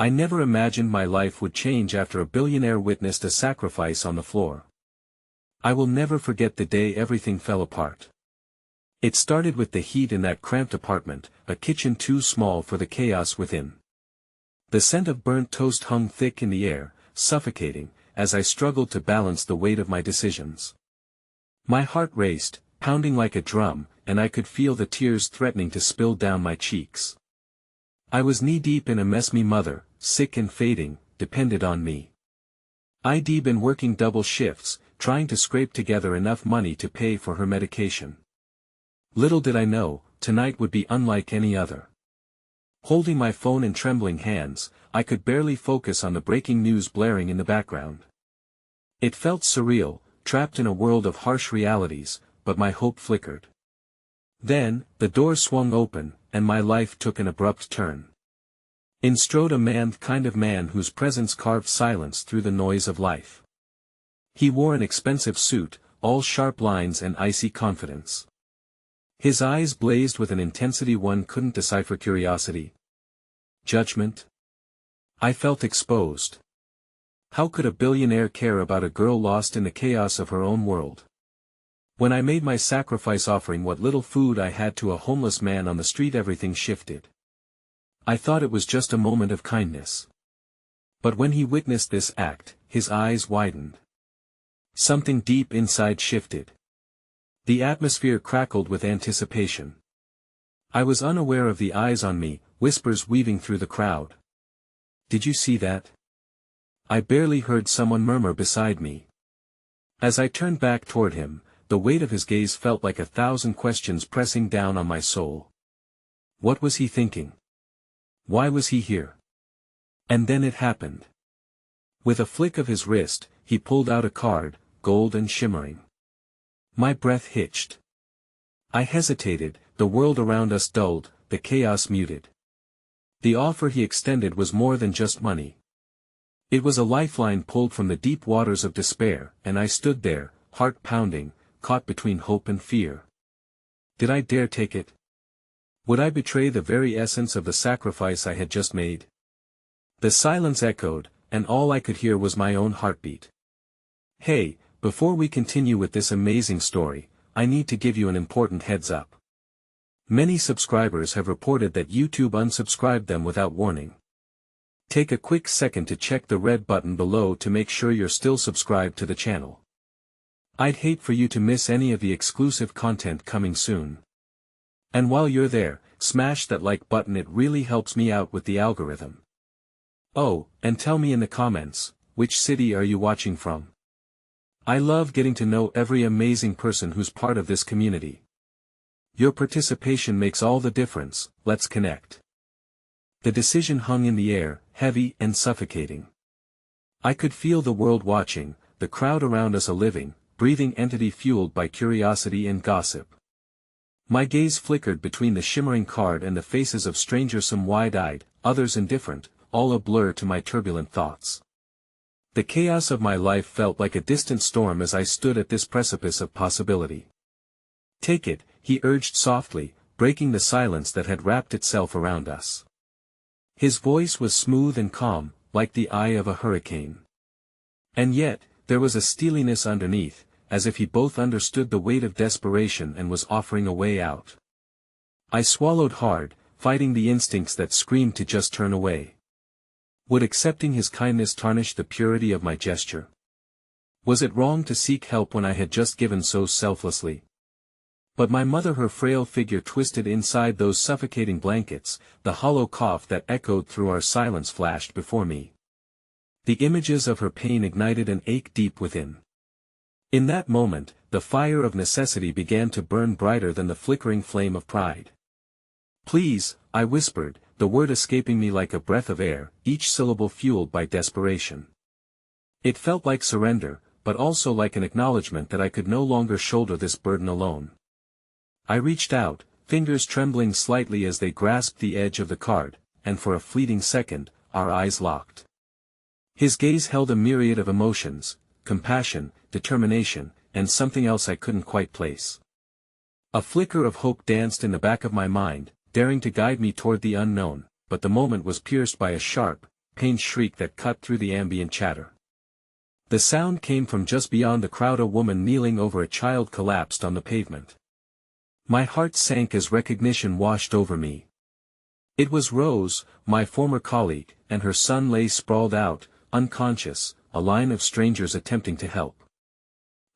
I never imagined my life would change after a billionaire witnessed a sacrifice on the floor. I will never forget the day everything fell apart. It started with the heat in that cramped apartment, a kitchen too small for the chaos within. The scent of burnt toast hung thick in the air, suffocating, as I struggled to balance the weight of my decisions. My heart raced, pounding like a drum, and I could feel the tears threatening to spill down my cheeks. I was knee-deep in a mess. My mother, sick and fading, depended on me. I'd been working double shifts, trying to scrape together enough money to pay for her medication. Little did I know, tonight would be unlike any other. Holding my phone in trembling hands, I could barely focus on the breaking news blaring in the background. It felt surreal, trapped in a world of harsh realities, but my hope flickered. Then, the door swung open, and my life took an abrupt turn. In strode a kind of man whose presence carved silence through the noise of life. He wore an expensive suit, all sharp lines and icy confidence. His eyes blazed with an intensity one couldn't decipher. Curiosity? Judgment? I felt exposed. How could a billionaire care about a girl lost in the chaos of her own world? When I made my sacrifice, offering what little food I had to a homeless man on the street, everything shifted. I thought it was just a moment of kindness. But when he witnessed this act, his eyes widened. Something deep inside shifted. The atmosphere crackled with anticipation. I was unaware of the eyes on me, whispers weaving through the crowd. "Did you see that?" I barely heard someone murmur beside me. As I turned back toward him, the weight of his gaze felt like 1,000 questions pressing down on my soul. What was he thinking? Why was he here? And then it happened. With a flick of his wrist, he pulled out a card, gold and shimmering. My breath hitched. I hesitated, the world around us dulled, the chaos muted. The offer he extended was more than just money. It was a lifeline pulled from the deep waters of despair, and I stood there, heart pounding, caught between hope and fear. Did I dare take it? Would I betray the very essence of the sacrifice I had just made? The silence echoed, and all I could hear was my own heartbeat. Hey, before we continue with this amazing story, I need to give you an important heads up. Many subscribers have reported that YouTube unsubscribed them without warning. Take a quick second to check the red button below to make sure you're still subscribed to the channel. I'd hate for you to miss any of the exclusive content coming soon. And while you're there, smash that like button, it really helps me out with the algorithm. Oh, and tell me in the comments, which city are you watching from? I love getting to know every amazing person who's part of this community. Your participation makes all the difference. Let's connect. The decision hung in the air, heavy and suffocating. I could feel the world watching, the crowd around us, a living, breathing entity fueled by curiosity and gossip. My gaze flickered between the shimmering card and the faces of strangers, some wide-eyed, others indifferent, all a blur to my turbulent thoughts. The chaos of my life felt like a distant storm as I stood at this precipice of possibility. Take it, he urged softly, breaking the silence that had wrapped itself around us. His voice was smooth and calm, like the eye of a hurricane. And yet, there was a steeliness underneath, as if he both understood the weight of desperation and was offering a way out. I swallowed hard, fighting the instincts that screamed to just turn away. Would accepting his kindness tarnish the purity of my gesture? Was it wrong to seek help when I had just given so selflessly? But my mother, her frail figure twisted inside those suffocating blankets, the hollow cough that echoed through our silence flashed before me. The images of her pain ignited an ache deep within. In that moment, the fire of necessity began to burn brighter than the flickering flame of pride. "Please," I whispered, the word escaping me like a breath of air, each syllable fueled by desperation. It felt like surrender, but also like an acknowledgement that I could no longer shoulder this burden alone. I reached out, fingers trembling slightly as they grasped the edge of the card, and for a fleeting second, our eyes locked. His gaze held a myriad of emotions, compassion, determination, and something else I couldn't quite place. A flicker of hope danced in the back of my mind, daring to guide me toward the unknown, but the moment was pierced by a sharp, pained shriek that cut through the ambient chatter. The sound came from just beyond the crowd. A woman kneeling over a child collapsed on the pavement. My heart sank as recognition washed over me. It was Rose, my former colleague, and her son lay sprawled out, unconscious, a line of strangers attempting to help.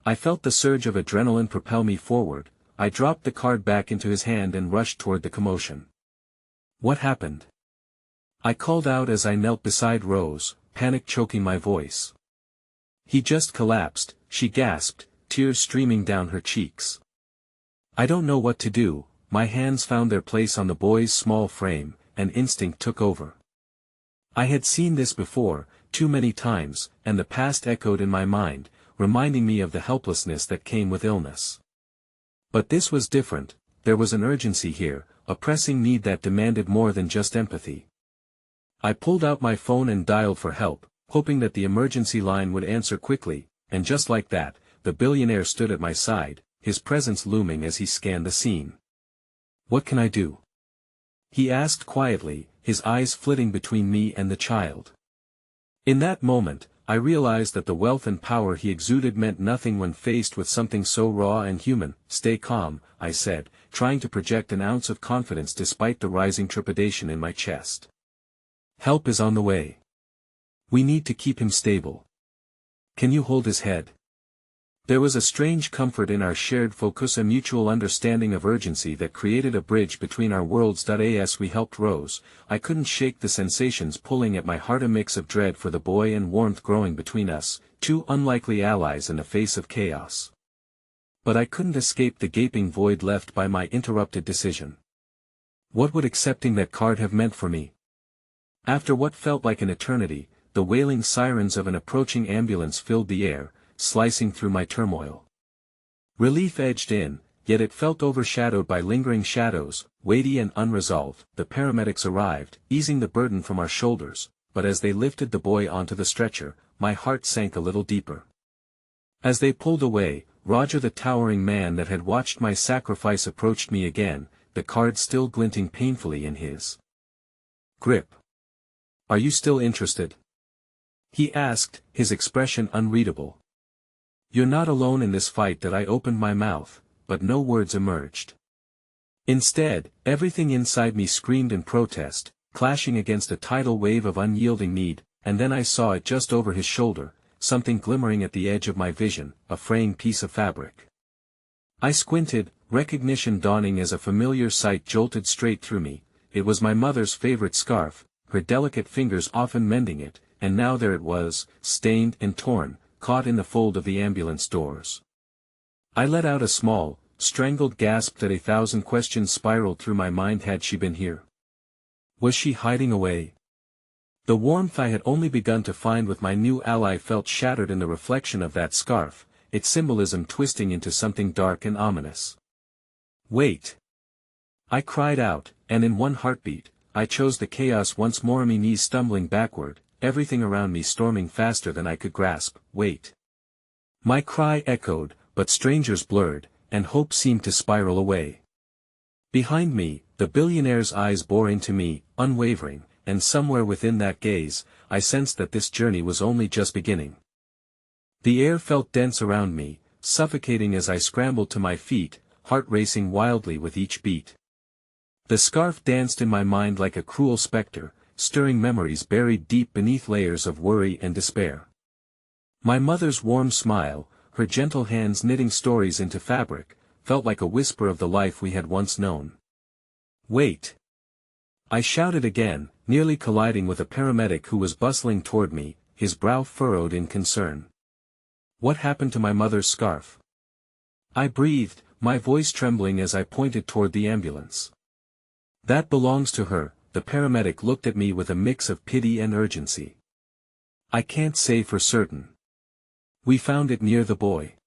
I felt the surge of adrenaline propel me forward. I dropped the card back into his hand and rushed toward the commotion. What happened? I called out as I knelt beside Rose, panic choking my voice. He just collapsed, she gasped, tears streaming down her cheeks. I don't know what to do. My hands found their place on the boy's small frame, and instinct took over. I had seen this before, too many times, and the past echoed in my mind, reminding me of the helplessness that came with illness. But this was different. There was an urgency here, a pressing need that demanded more than just empathy. I pulled out my phone and dialed for help, hoping that the emergency line would answer quickly, and just like that, the billionaire stood at my side, his presence looming as he scanned the scene. "What can I do?" he asked quietly, his eyes flitting between me and the child. In that moment, I realized that the wealth and power he exuded meant nothing when faced with something so raw and human. "Stay calm," I said, trying to project an ounce of confidence despite the rising trepidation in my chest. "Help is on the way. We need to keep him stable. Can you hold his head?" There was a strange comfort in our shared focus, a mutual understanding of urgency that created a bridge between our worlds. As we helped Rose, I couldn't shake the sensations pulling at my heart, a mix of dread for the boy and warmth growing between us, two unlikely allies in the face of chaos. But I couldn't escape the gaping void left by my interrupted decision. What would accepting that card have meant for me? After what felt like an eternity, the wailing sirens of an approaching ambulance filled the air, slicing through my turmoil. Relief edged in, yet it felt overshadowed by lingering shadows, weighty and unresolved. The paramedics arrived, easing the burden from our shoulders, but as they lifted the boy onto the stretcher, my heart sank a little deeper. As they pulled away, Roger, the towering man that had watched my sacrifice, approached me again, the card still glinting painfully in his grip. "Are you still interested?" he asked, his expression unreadable. "You're not alone in this fight." That I opened my mouth, but no words emerged. Instead, everything inside me screamed in protest, clashing against a tidal wave of unyielding need, and then I saw it just over his shoulder, something glimmering at the edge of my vision, a fraying piece of fabric. I squinted, recognition dawning as a familiar sight jolted straight through me. It was my mother's favorite scarf, her delicate fingers often mending it, and now there it was, stained and torn, caught in the fold of the ambulance doors. I let out a small, strangled gasp that 1,000 questions spiraled through my mind. Had she been here? Was she hiding away? The warmth I had only begun to find with my new ally felt shattered in the reflection of that scarf, its symbolism twisting into something dark and ominous. "Wait!" I cried out, and in one heartbeat, I chose the chaos once more. My knees stumbling backward, everything around me storming faster than I could grasp. "Wait!" My cry echoed, but strangers blurred, and hope seemed to spiral away. Behind me, the billionaire's eyes bore into me, unwavering, and somewhere within that gaze, I sensed that this journey was only just beginning. The air felt dense around me, suffocating as I scrambled to my feet, heart racing wildly with each beat. The scarf danced in my mind like a cruel specter, stirring memories buried deep beneath layers of worry and despair. My mother's warm smile, her gentle hands knitting stories into fabric, felt like a whisper of the life we had once known. "Wait!" I shouted again, nearly colliding with a paramedic who was bustling toward me, his brow furrowed in concern. "What happened to my mother's scarf?" I breathed, my voice trembling as I pointed toward the ambulance. "That belongs to her." The paramedic looked at me with a mix of pity and urgency. "I can't say for certain. We found it near the boy."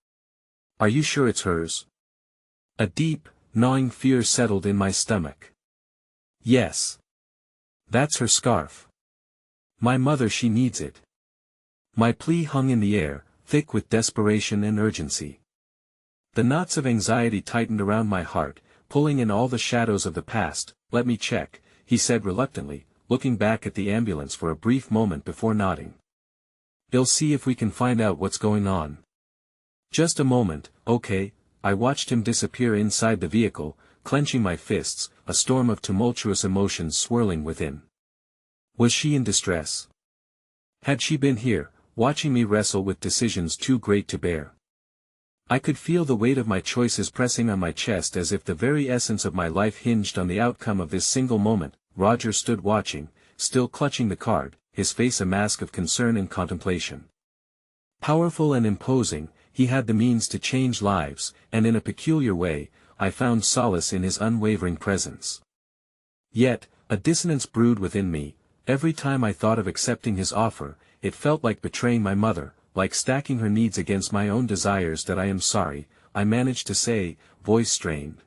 "Are you sure it's hers?" A deep, gnawing fear settled in my stomach. "Yes. That's her scarf. My mother, she needs it." My plea hung in the air, thick with desperation and urgency. The knots of anxiety tightened around my heart, pulling in all the shadows of the past. "Let me check," he said reluctantly, looking back at the ambulance for a brief moment before nodding. "We'll see if we can find out what's going on." "Just a moment, okay." I watched him disappear inside the vehicle, clenching my fists, a storm of tumultuous emotions swirling within. Was she in distress? Had she been here, watching me wrestle with decisions too great to bear? I could feel the weight of my choices pressing on my chest as if the very essence of my life hinged on the outcome of this single moment. Roger stood watching, still clutching the card, his face a mask of concern and contemplation. Powerful and imposing, he had the means to change lives, and in a peculiar way, I found solace in his unwavering presence. Yet, a dissonance brewed within me. Every time I thought of accepting his offer, it felt like betraying my mother, like stacking her needs against my own desires. "That I am sorry," I managed to say, voice strained.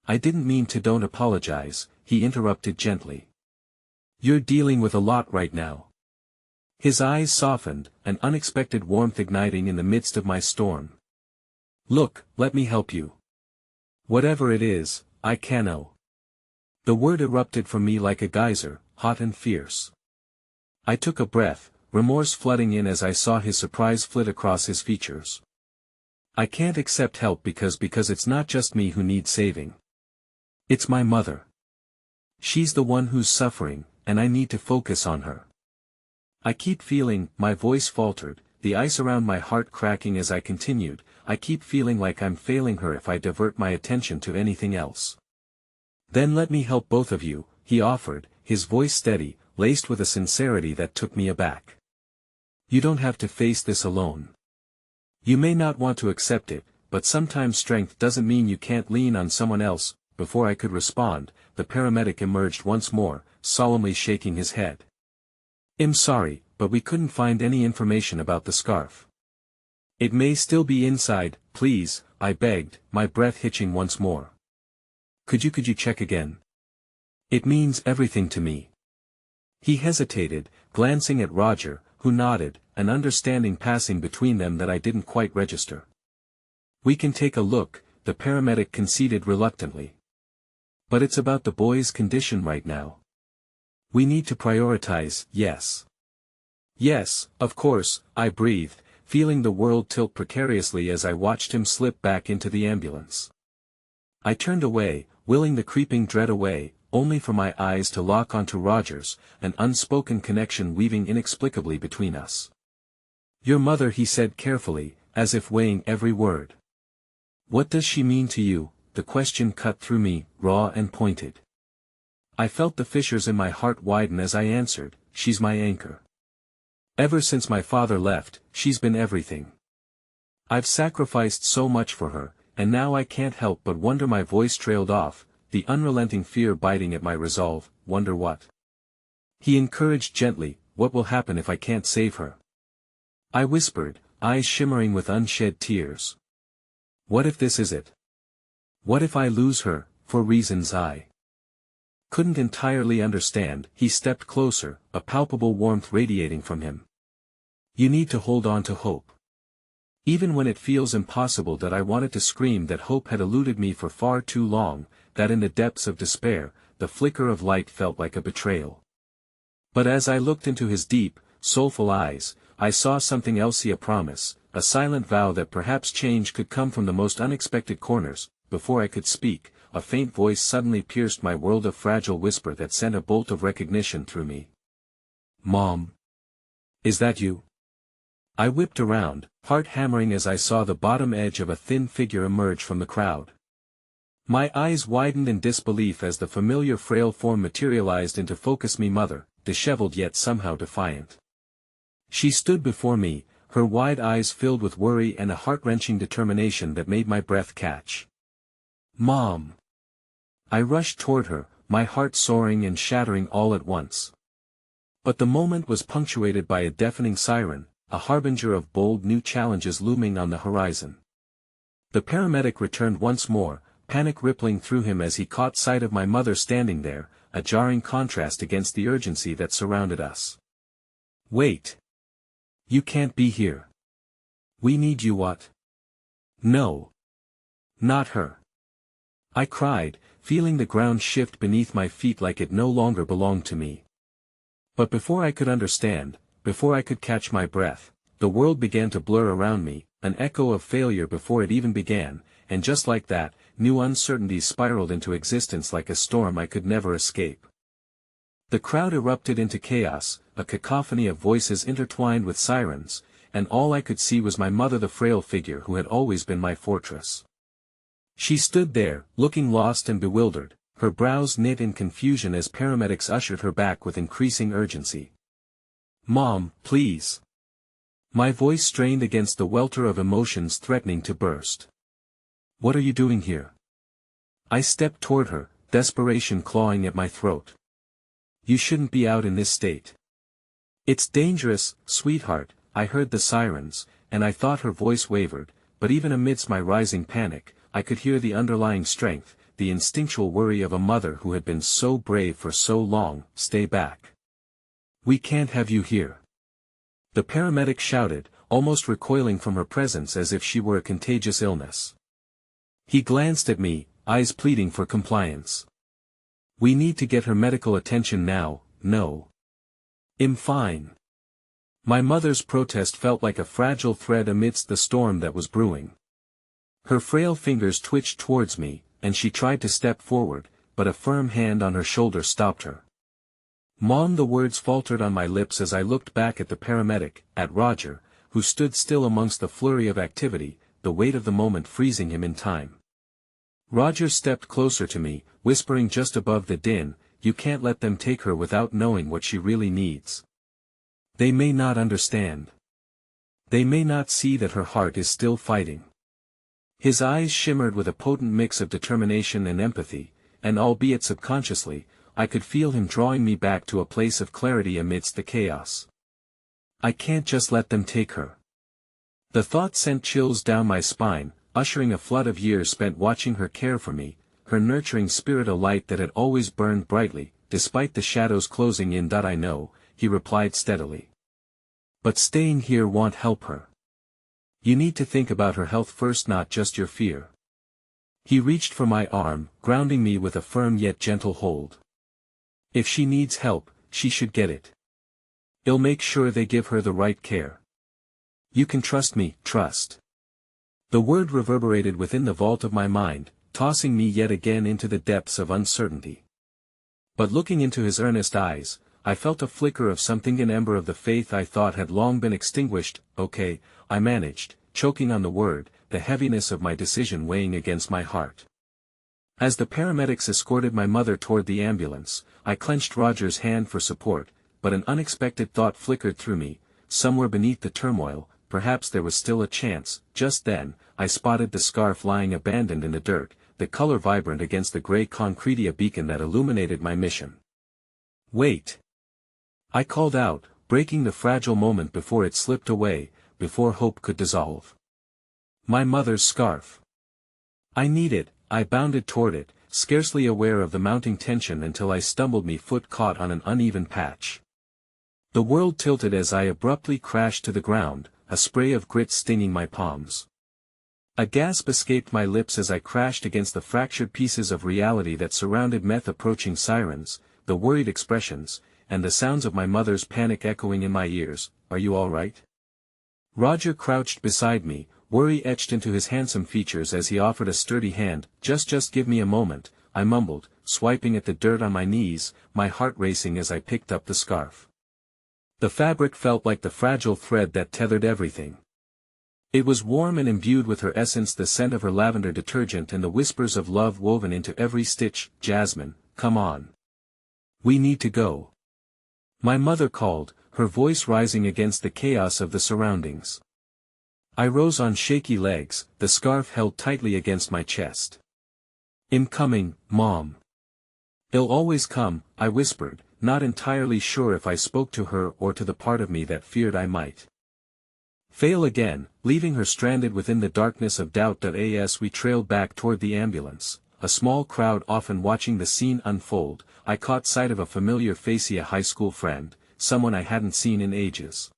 "I didn't mean to." "Don't apologize," he interrupted gently. "You're dealing with a lot right now." His eyes softened, an unexpected warmth igniting in the midst of my storm. "Look, let me help you. Whatever it is, I can." "Oh." The word erupted from me like a geyser, hot and fierce. I took a breath, remorse flooding in as I saw his surprise flit across his features. "I can't accept help because it's not just me who needs saving. It's my mother. She's the one who's suffering, and I need to focus on her. I keep feeling," my voice faltered, the ice around my heart cracking as I continued, "I keep feeling like I'm failing her if I divert my attention to anything else." "Then let me help both of you," he offered, his voice steady, laced with a sincerity that took me aback. "You don't have to face this alone. You may not want to accept it, but sometimes strength doesn't mean you can't lean on someone else." Before I could respond, the paramedic emerged once more, solemnly shaking his head. "I'm sorry, but we couldn't find any information about the scarf." "It may still be inside, please," I begged, my breath hitching once more. Could you check again? It means everything to me." He hesitated, glancing at Roger, who nodded, an understanding passing between them that I didn't quite register. "We can take a look," the paramedic conceded reluctantly. "But it's about the boy's condition right now. We need to prioritize." "Yes. Yes, of course," I breathed, feeling the world tilt precariously as I watched him slip back into the ambulance. I turned away, willing the creeping dread away, only for my eyes to lock onto Roger's, an unspoken connection weaving inexplicably between us. "Your mother," he said carefully, as if weighing every word. "What does she mean to you?" The question cut through me, raw and pointed. I felt the fissures in my heart widen as I answered, "She's my anchor. Ever since my father left, she's been everything. I've sacrificed so much for her, and now I can't help but wonder." My voice trailed off, the unrelenting fear biting at my resolve. "Wonder what?" He encouraged gently, "What will happen if I can't save her?" I whispered, eyes shimmering with unshed tears. "What if this is it? What if I lose her, for reasons I couldn't entirely understand?" He stepped closer, a palpable warmth radiating from him. "You need to hold on to hope. Even when it feels impossible." That I wanted to scream that hope had eluded me for far too long, that in the depths of despair, the flicker of light felt like a betrayal. But as I looked into his deep, soulful eyes, I saw something else. A promise, a silent vow that perhaps change could come from the most unexpected corners. Before I could speak, a faint voice suddenly pierced my world, a fragile whisper that sent a bolt of recognition through me. "Mom? Is that you?" I whipped around, heart hammering as I saw the bottom edge of a thin figure emerge from the crowd. My eyes widened in disbelief as the familiar frail form materialized into focus. Me mother, disheveled yet somehow defiant. She stood before me, her wide eyes filled with worry and a heart-wrenching determination that made my breath catch. "Mom!" I rushed toward her, my heart soaring and shattering all at once. But the moment was punctuated by a deafening siren, a harbinger of bold new challenges looming on the horizon. The paramedic returned once more, panic rippling through him as he caught sight of my mother standing there, a jarring contrast against the urgency that surrounded us. "Wait! You can't be here. We need you." "What?" "No. Not her." I cried, feeling the ground shift beneath my feet like it no longer belonged to me. But before I could understand, before I could catch my breath, the world began to blur around me, an echo of failure before it even began, and just like that, new uncertainties spiraled into existence like a storm I could never escape. The crowd erupted into chaos, a cacophony of voices intertwined with sirens, and all I could see was my mother, the frail figure who had always been my fortress. She stood there, looking lost and bewildered, her brows knit in confusion as paramedics ushered her back with increasing urgency. "Mom, please." My voice strained against the welter of emotions threatening to burst. "What are you doing here?" I stepped toward her, desperation clawing at my throat. "You shouldn't be out in this state." "It's dangerous, sweetheart," I heard the sirens, and I thought her voice wavered, but even amidst my rising panic, I could hear the underlying strength, the instinctual worry of a mother who had been so brave for so long. "Stay back. We can't have you here." The paramedic shouted, almost recoiling from her presence as if she were a contagious illness. He glanced at me, eyes pleading for compliance. "We need to get her medical attention now." "No. I'm fine." My mother's protest felt like a fragile thread amidst the storm that was brewing. Her frail fingers twitched towards me, and she tried to step forward, but a firm hand on her shoulder stopped her. "Mom," the words faltered on my lips as I looked back at the paramedic, at Roger, who stood still amongst the flurry of activity, the weight of the moment freezing him in time. Roger stepped closer to me, whispering just above the din, "You can't let them take her without knowing what she really needs. They may not understand. They may not see that her heart is still fighting." His eyes shimmered with a potent mix of determination and empathy, and albeit subconsciously, I could feel him drawing me back to a place of clarity amidst the chaos. "I can't just let them take her." The thought sent chills down my spine, ushering a flood of years spent watching her care for me, her nurturing spirit a light that had always burned brightly, despite the shadows closing in. "I know," he replied steadily. "But staying here won't help her. You need to think about her health first, not just your fear." He reached for my arm, grounding me with a firm yet gentle hold. "If she needs help, she should get it. I'll make sure they give her the right care. You can trust me." "Trust." The word reverberated within the vault of my mind, tossing me yet again into the depths of uncertainty. But looking into his earnest eyes, I felt a flicker of something, an ember of the faith I thought had long been extinguished. "Okay," I managed, choking on the word, the heaviness of my decision weighing against my heart. As the paramedics escorted my mother toward the ambulance, I clenched Roger's hand for support, but an unexpected thought flickered through me. Somewhere beneath the turmoil, perhaps there was still a chance. Just then, I spotted the scarf lying abandoned in the dirt, the color vibrant against the gray concrete, a beacon that illuminated my mission. "Wait!" I called out, breaking the fragile moment before it slipped away, before hope could dissolve. My mother's scarf. I need it. I bounded toward it, scarcely aware of the mounting tension until I stumbled, my foot caught on an uneven patch. The world tilted as I abruptly crashed to the ground, a spray of grit stinging my palms. A gasp escaped my lips as I crashed against the fractured pieces of reality that surrounded me, approaching sirens, the worried expressions, and the sounds of my mother's panic echoing in my ears. "Are you all right?" Roger crouched beside me, worry etched into his handsome features as he offered a sturdy hand. Just give me a moment," I mumbled, swiping at the dirt on my knees, my heart racing as I picked up the scarf. The fabric felt like the fragile thread that tethered everything. It was warm and imbued with her essence, the scent of her lavender detergent and the whispers of love woven into every stitch. "Jasmine, come on. We need to go." My mother called, her voice rising against the chaos of the surroundings. I rose on shaky legs, the scarf held tightly against my chest. "I'm coming, Mom." "It'll always come," I whispered, not entirely sure if I spoke to her or to the part of me that feared I might fail again, leaving her stranded within the darkness of doubt. As we trailed back toward the ambulance, a small crowd often watching the scene unfold, I caught sight of a familiar face, a high school friend, someone I hadn't seen in ages.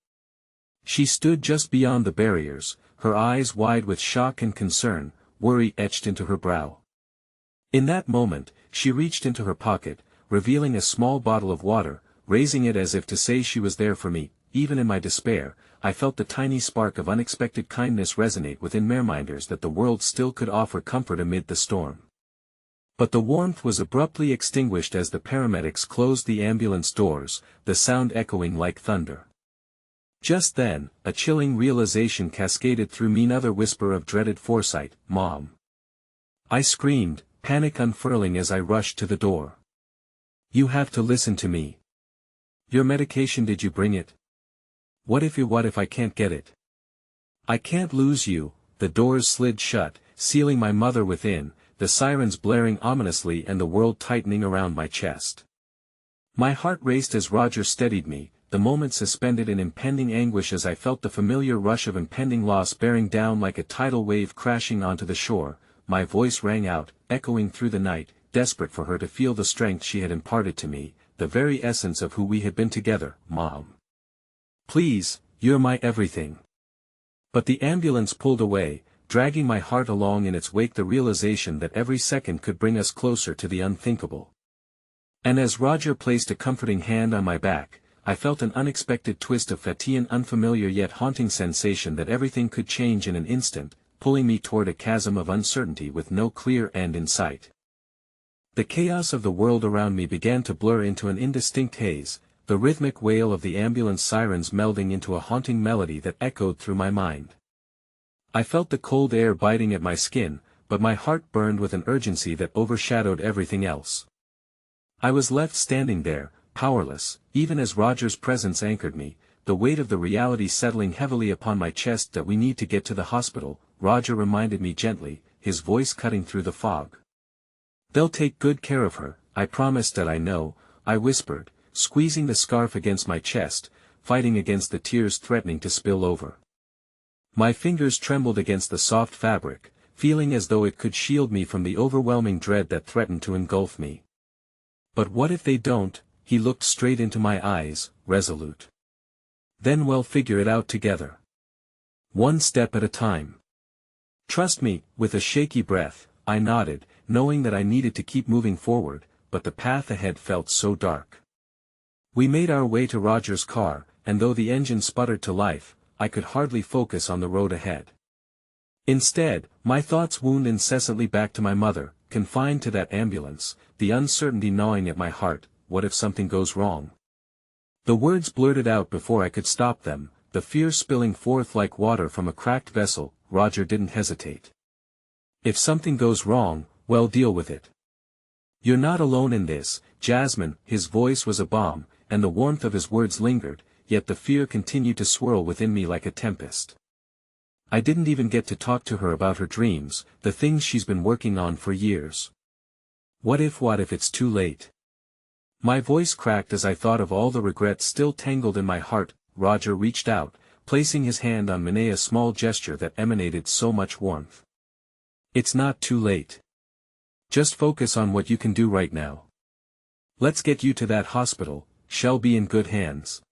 She stood just beyond the barriers, her eyes wide with shock and concern, worry etched into her brow. In that moment, she reached into her pocket, revealing a small bottle of water, raising it as if to say she was there for me. Even in my despair, I felt the tiny spark of unexpected kindness resonate within reminders that the world still could offer comfort amid the storm. But the warmth was abruptly extinguished as the paramedics closed the ambulance doors, the sound echoing like thunder. Just then, a chilling realization cascaded through me, another whisper of dreaded foresight, "Mom." I screamed, panic unfurling as I rushed to the door. "You have to listen to me. Your medication, did you bring it? What if I can't get it? I can't lose you." The doors slid shut, sealing my mother within, the sirens blaring ominously and the world tightening around my chest. My heart raced as Roger steadied me, the moment suspended in impending anguish as I felt the familiar rush of impending loss bearing down like a tidal wave crashing onto the shore. My voice rang out, echoing through the night, desperate for her to feel the strength she had imparted to me, the very essence of who we had been together. "Mom. Please, you're my everything." But the ambulance pulled away, dragging my heart along in its wake, the realization that every second could bring us closer to the unthinkable. And as Roger placed a comforting hand on my back, I felt an unexpected twist of fatigue, an unfamiliar yet haunting sensation that everything could change in an instant, pulling me toward a chasm of uncertainty with no clear end in sight. The chaos of the world around me began to blur into an indistinct haze, the rhythmic wail of the ambulance sirens melding into a haunting melody that echoed through my mind. I felt the cold air biting at my skin, but my heart burned with an urgency that overshadowed everything else. I was left standing there, powerless, even as Roger's presence anchored me, the weight of the reality settling heavily upon my chest. "That we need to get to the hospital," Roger reminded me gently, his voice cutting through the fog. "They'll take good care of her, I promised." "That I know," I whispered, squeezing the scarf against my chest, fighting against the tears threatening to spill over. My fingers trembled against the soft fabric, feeling as though it could shield me from the overwhelming dread that threatened to engulf me. "But what if they don't?" He looked straight into my eyes, resolute. "Then we'll figure it out together. One step at a time. Trust me." With a shaky breath, I nodded, knowing that I needed to keep moving forward, but the path ahead felt so dark. We made our way to Roger's car, and though the engine sputtered to life, I could hardly focus on the road ahead. Instead, my thoughts wound incessantly back to my mother, confined to that ambulance, the uncertainty gnawing at my heart. What if something goes wrong? The words blurted out before I could stop them, the fear spilling forth like water from a cracked vessel. Roger didn't hesitate. "If something goes wrong, well, deal with it. You're not alone in this, Jasmine." His voice was a balm, and the warmth of his words lingered, yet the fear continued to swirl within me like a tempest. I didn't even get to talk to her about her dreams, the things she's been working on for years. What if it's too late? My voice cracked as I thought of all the regrets still tangled in my heart. Roger reached out, placing his hand on Minnie, a small gesture that emanated so much warmth. "It's not too late. Just focus on what you can do right now. Let's get you to that hospital. She'll be in good hands.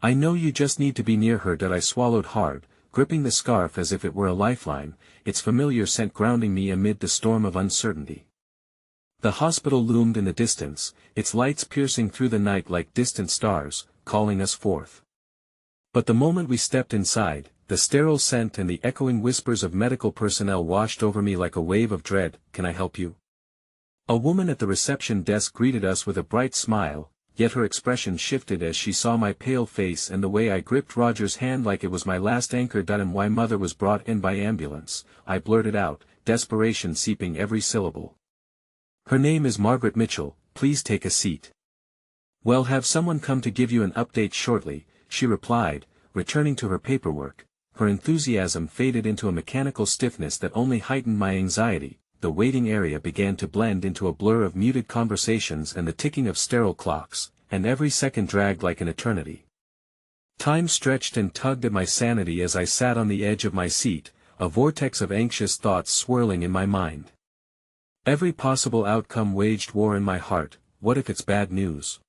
I know you just need to be near her." I swallowed hard, gripping the scarf as if it were a lifeline, its familiar scent grounding me amid the storm of uncertainty. The hospital loomed in the distance, its lights piercing through the night like distant stars, calling us forth. But the moment we stepped inside, the sterile scent and the echoing whispers of medical personnel washed over me like a wave of dread. "Can I help you?" A woman at the reception desk greeted us with a bright smile, yet her expression shifted as she saw my pale face and the way I gripped Roger's hand like it was my last anchor. "And why mother was brought in by ambulance," I blurted out, desperation seeping every syllable. "Her name is Margaret Mitchell. Please take a seat. We'll have someone come to give you an update shortly," she replied, returning to her paperwork. Her enthusiasm faded into a mechanical stiffness that only heightened my anxiety. The waiting area began to blend into a blur of muted conversations and the ticking of sterile clocks, and every second dragged like an eternity. Time stretched and tugged at my sanity as I sat on the edge of my seat, a vortex of anxious thoughts swirling in my mind. Every possible outcome waged war in my heart. What if it's bad news?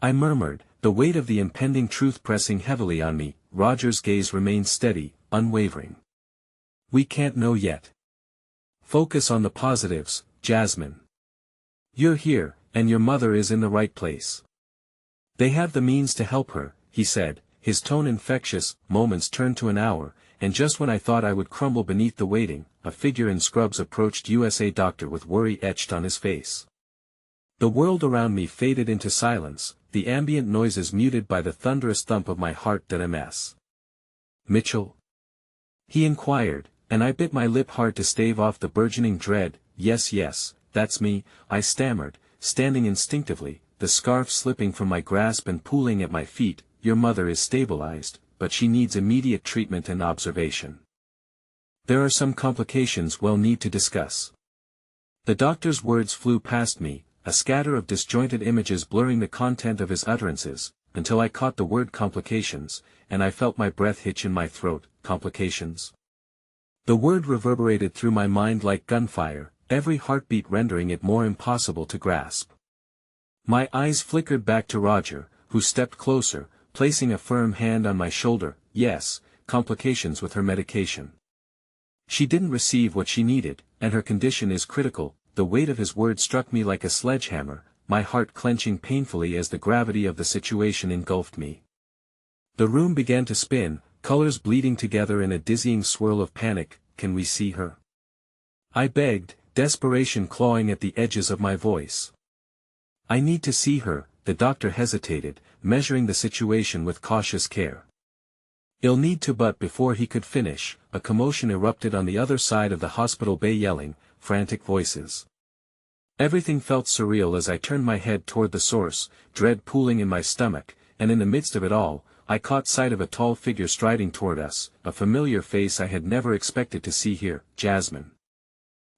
I murmured, the weight of the impending truth pressing heavily on me. Roger's gaze remained steady, unwavering. "We can't know yet. Focus on the positives, Jasmine. You're here, and your mother is in the right place. They have the means to help her, he said, his tone infectious. Moments turned to an hour, and just when I thought I would crumble beneath the waiting, a figure in scrubs approached USA doctor with worry etched on his face. The world around me faded into silence, the ambient noises muted by the thunderous thump of my heart. MS. Mitchell? He inquired, and I bit my lip hard to stave off the burgeoning dread. Yes, that's me, I stammered, standing instinctively, the scarf slipping from my grasp and pooling at my feet. Your mother is stabilized, but she needs immediate treatment and observation. There are some complications we'll need to discuss. The doctor's words flew past me, a scatter of disjointed images blurring the content of his utterances, until I caught the word complications, and I felt my breath hitch in my throat. Complications? The word reverberated through my mind like gunfire, every heartbeat rendering it more impossible to grasp. My eyes flickered back to Roger, who stepped closer, placing a firm hand on my shoulder. Yes, complications with her medication. She didn't receive what she needed, and her condition is critical. The weight of his words struck me like a sledgehammer, my heart clenching painfully as the gravity of the situation engulfed me. The room began to spin, colors bleeding together in a dizzying swirl of panic. Can we see her? I begged, desperation clawing at the edges of my voice. I need to see her. The doctor hesitated, measuring the situation with cautious care. "I'll need to," but before he could finish, a commotion erupted on the other side of the hospital bay, yelling, frantic voices. Everything felt surreal as I turned my head toward the source, dread pooling in my stomach, and in the midst of it all, I caught sight of a tall figure striding toward us, a familiar face I had never expected to see here. "Jasmine!"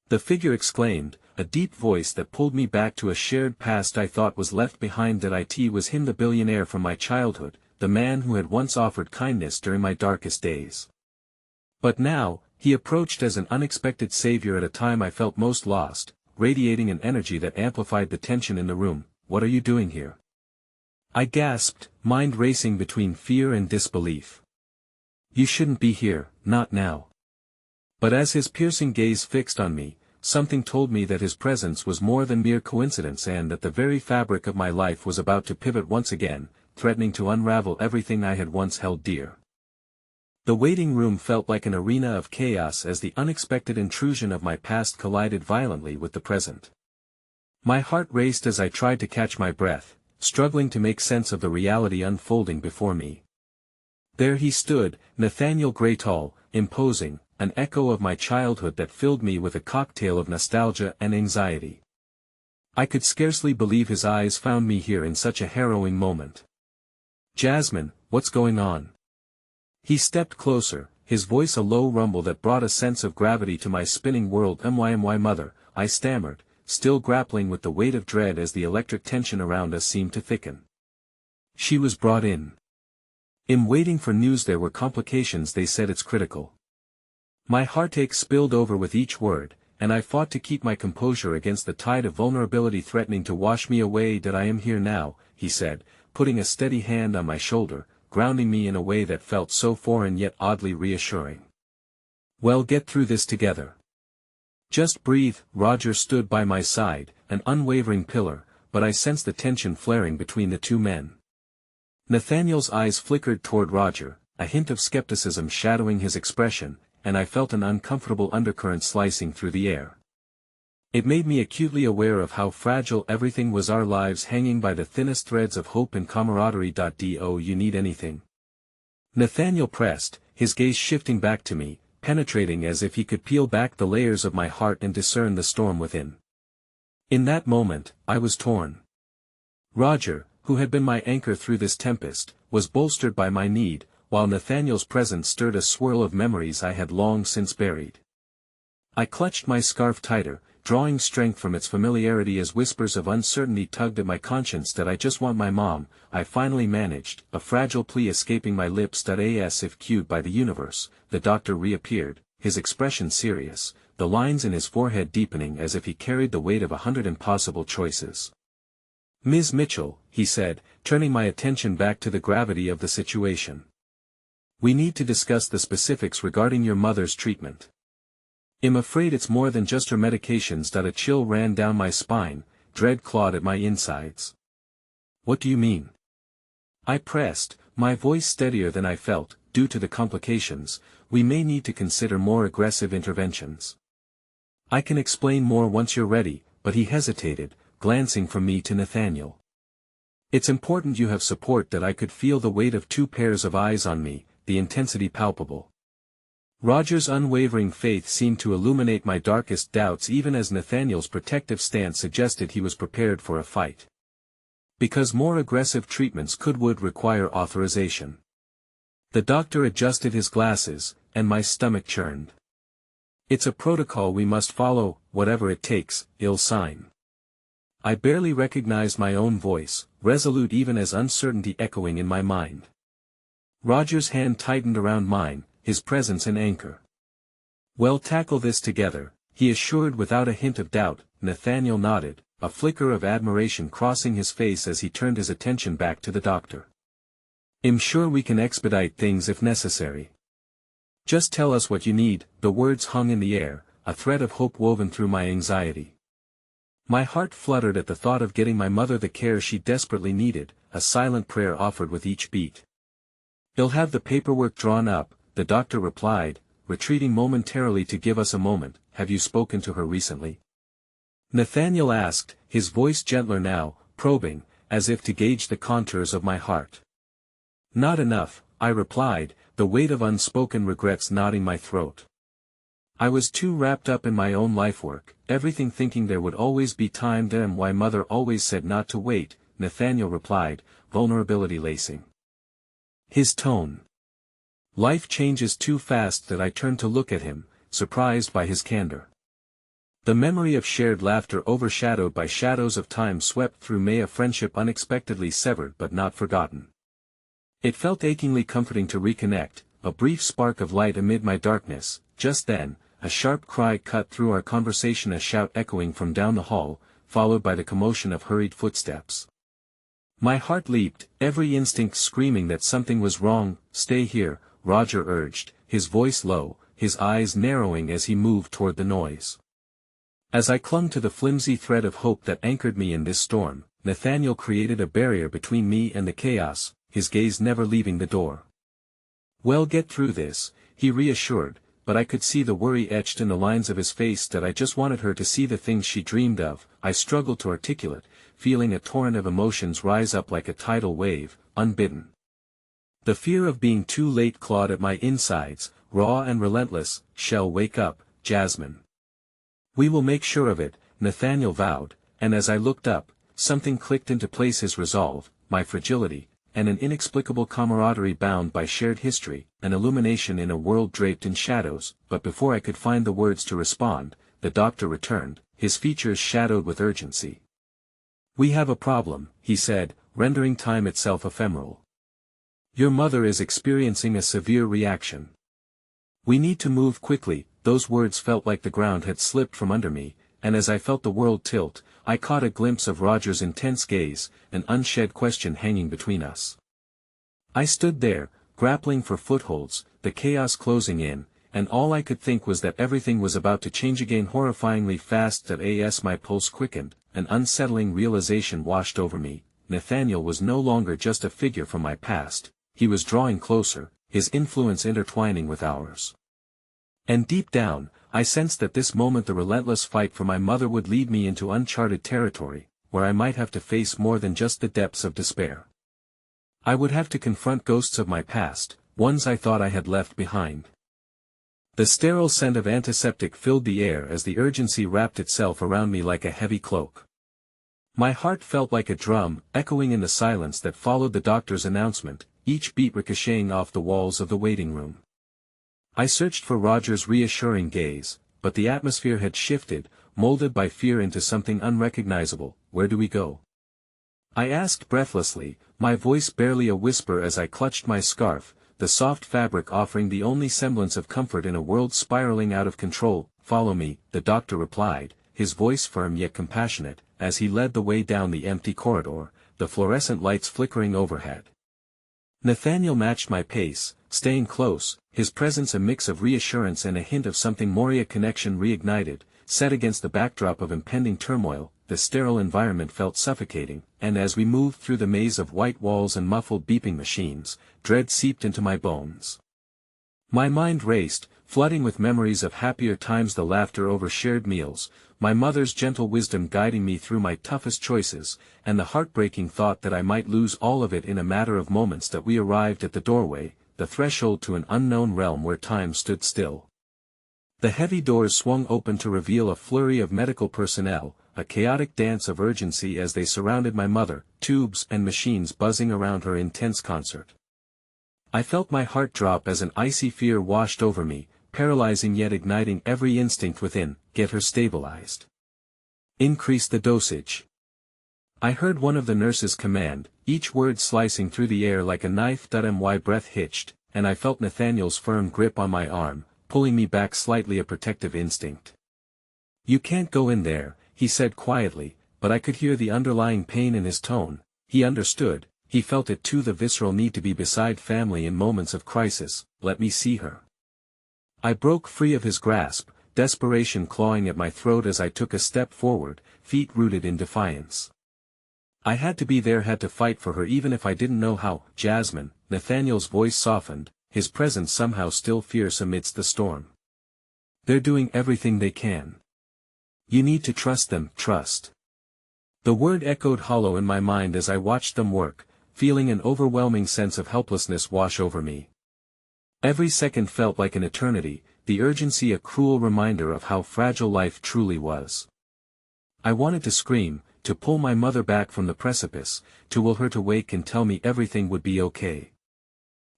The figure exclaimed, a deep voice that pulled me back to a shared past I thought was left behind. That it was him, the billionaire from my childhood, the man who had once offered kindness during my darkest days. But now, he approached as an unexpected savior at a time I felt most lost, radiating an energy that amplified the tension in the room. "What are you doing here?" I gasped, mind racing between fear and disbelief. "You shouldn't be here, not now." But as his piercing gaze fixed on me, something told me that his presence was more than mere coincidence, and that the very fabric of my life was about to pivot once again, threatening to unravel everything I had once held dear. The waiting room felt like an arena of chaos as the unexpected intrusion of my past collided violently with the present. My heart raced as I tried to catch my breath, struggling to make sense of the reality unfolding before me. There he stood, Nathaniel Graytall, imposing, an echo of my childhood that filled me with a cocktail of nostalgia and anxiety. I could scarcely believe his eyes found me here in such a harrowing moment. "Jasmine, what's going on?" He stepped closer, his voice a low rumble that brought a sense of gravity to my spinning world. "My mother," I stammered, still grappling with the weight of dread as the electric tension around us seemed to thicken. "She was brought in. I'm waiting for news. There were complications. They said it's critical." My heartache spilled over with each word, and I fought to keep my composure against the tide of vulnerability threatening to wash me away. "I am here now," he said, putting a steady hand on my shoulder, grounding me in a way that felt so foreign yet oddly reassuring. "Well, get through this together. Just breathe." Roger stood by my side, an unwavering pillar, but I sensed the tension flaring between the two men. Nathaniel's eyes flickered toward Roger, a hint of skepticism shadowing his expression, and I felt an uncomfortable undercurrent slicing through the air. It made me acutely aware of how fragile everything was, our lives hanging by the thinnest threads of hope and camaraderie. "Do you need anything?" Nathaniel pressed, his gaze shifting back to me, penetrating as if he could peel back the layers of my heart and discern the storm within. In that moment, I was torn. Roger, who had been my anchor through this tempest, was bolstered by my need, while Nathaniel's presence stirred a swirl of memories I had long since buried. I clutched my scarf tighter, drawing strength from its familiarity as whispers of uncertainty tugged at my conscience. "That I just want my mom," I finally managed, a fragile plea escaping my lips. "As if cued by the universe, the doctor reappeared, his expression serious, the lines in his forehead deepening as if he carried the weight of 100 impossible choices. "Ms. Mitchell," he said, turning my attention back to the gravity of the situation. "We need to discuss the specifics regarding your mother's treatment. I'm afraid it's more than just her medications." A chill ran down my spine, dread clawed at my insides. "What do you mean?" I pressed, my voice steadier than I felt. Due to the complications, we may need to consider more aggressive interventions. I can explain more once you're ready, but he hesitated, glancing from me to Nathaniel. It's important you have support. That I could feel the weight of two pairs of eyes on me, the intensity palpable. Roger's unwavering faith seemed to illuminate my darkest doubts even as Nathaniel's protective stance suggested he was prepared for a fight. Because more aggressive treatments would require authorization. The doctor adjusted his glasses, and my stomach churned. It's a protocol we must follow, whatever it takes, ill sign. I barely recognized my own voice, resolute even as uncertainty echoing in my mind. Roger's hand tightened around mine, his presence an anchor. We'll tackle this together, he assured without a hint of doubt. Nathaniel nodded, a flicker of admiration crossing his face as he turned his attention back to the doctor. I'm sure we can expedite things if necessary. Just tell us what you need. The words hung in the air, a thread of hope woven through my anxiety. My heart fluttered at the thought of getting my mother the care she desperately needed, a silent prayer offered with each beat. He'll have the paperwork drawn up, the doctor replied, retreating momentarily to give us a moment. Have you spoken to her recently? Nathaniel asked, his voice gentler now, probing, as if to gauge the contours of my heart. Not enough, I replied, the weight of unspoken regrets knotting my throat. I was too wrapped up in my own lifework, everything thinking there would always be time. Then why mother always said not to wait, Nathaniel replied, vulnerability lacing his tone. Life changes too fast that I turned to look at him, surprised by his candor. The memory of shared laughter overshadowed by shadows of time swept through me, a friendship unexpectedly severed but not forgotten. It felt achingly comforting to reconnect, a brief spark of light amid my darkness. Just then, a sharp cry cut through our conversation, a shout echoing from down the hall, followed by the commotion of hurried footsteps. My heart leaped, every instinct screaming that something was wrong. Stay here, Roger urged, his voice low, his eyes narrowing as he moved toward the noise. As I clung to the flimsy thread of hope that anchored me in this storm, Nathaniel created a barrier between me and the chaos, his gaze never leaving the door. We'll get through this, he reassured, but I could see the worry etched in the lines of his face. That I just wanted her to see the things she dreamed of. I struggled to articulate, feeling a torrent of emotions rise up like a tidal wave, unbidden. The fear of being too late clawed at my insides, raw and relentless. Shall wake up, Jasmine. We will make sure of it, Nathaniel vowed, and as I looked up, something clicked into place, his resolve, my fragility, and an inexplicable camaraderie bound by shared history, an illumination in a world draped in shadows. But before I could find the words to respond, the doctor returned, his features shadowed with urgency. We have a problem, he said, rendering time itself ephemeral. Your mother is experiencing a severe reaction. We need to move quickly. Those words felt like the ground had slipped from under me, and as I felt the world tilt, I caught a glimpse of Roger's intense gaze, an unshed question hanging between us. I stood there, grappling for footholds, the chaos closing in, and all I could think was that everything was about to change again, horrifyingly fast. As my pulse quickened, an unsettling realization washed over me. Nathaniel was no longer just a figure from my past, he was drawing closer, his influence intertwining with ours. And deep down, I sensed that this moment the relentless fight for my mother would lead me into uncharted territory, where I might have to face more than just the depths of despair. I would have to confront ghosts of my past, ones I thought I had left behind. The sterile scent of antiseptic filled the air as the urgency wrapped itself around me like a heavy cloak. My heart felt like a drum, echoing in the silence that followed the doctor's announcement, each beat ricocheting off the walls of the waiting room. I searched for Roger's reassuring gaze, but the atmosphere had shifted, molded by fear into something unrecognizable. Where do we go? I asked breathlessly, my voice barely a whisper as I clutched my scarf, the soft fabric offering the only semblance of comfort in a world spiraling out of control. Follow me, the doctor replied, his voice firm yet compassionate, as he led the way down the empty corridor, the fluorescent lights flickering overhead. Nathaniel matched my pace, staying close, his presence a mix of reassurance and a hint of something more. A connection reignited, set against the backdrop of impending turmoil. The sterile environment felt suffocating, and as we moved through the maze of white walls and muffled beeping machines, dread seeped into my bones. My mind raced, flooding with memories of happier times, the laughter over shared meals, my mother's gentle wisdom guiding me through my toughest choices, and the heartbreaking thought that I might lose all of it in a matter of moments. That we arrived at the doorway, the threshold to an unknown realm where time stood still. The heavy doors swung open to reveal a flurry of medical personnel, a chaotic dance of urgency as they surrounded my mother, tubes and machines buzzing around her intense concert. I felt my heart drop as an icy fear washed over me, paralyzing yet igniting every instinct within. Get her stabilized. Increase the dosage. I heard one of the nurses command, each word slicing through the air like a knife. My breath hitched, and I felt Nathaniel's firm grip on my arm, pulling me back slightly, a protective instinct. You can't go in there, he said quietly, but I could hear the underlying pain in his tone. He understood, he felt it too, the visceral need to be beside family in moments of crisis. Let me see her. I broke free of his grasp, desperation clawing at my throat as I took a step forward, feet rooted in defiance. I had to be there, had to fight for her even if I didn't know how. Jasmine, Nathaniel's voice softened, his presence somehow still fierce amidst the storm. They're doing everything they can. You need to trust them. Trust. The word echoed hollow in my mind as I watched them work, feeling an overwhelming sense of helplessness wash over me. Every second felt like an eternity, the urgency a cruel reminder of how fragile life truly was. I wanted to scream, to pull my mother back from the precipice, to will her to wake and tell me everything would be okay.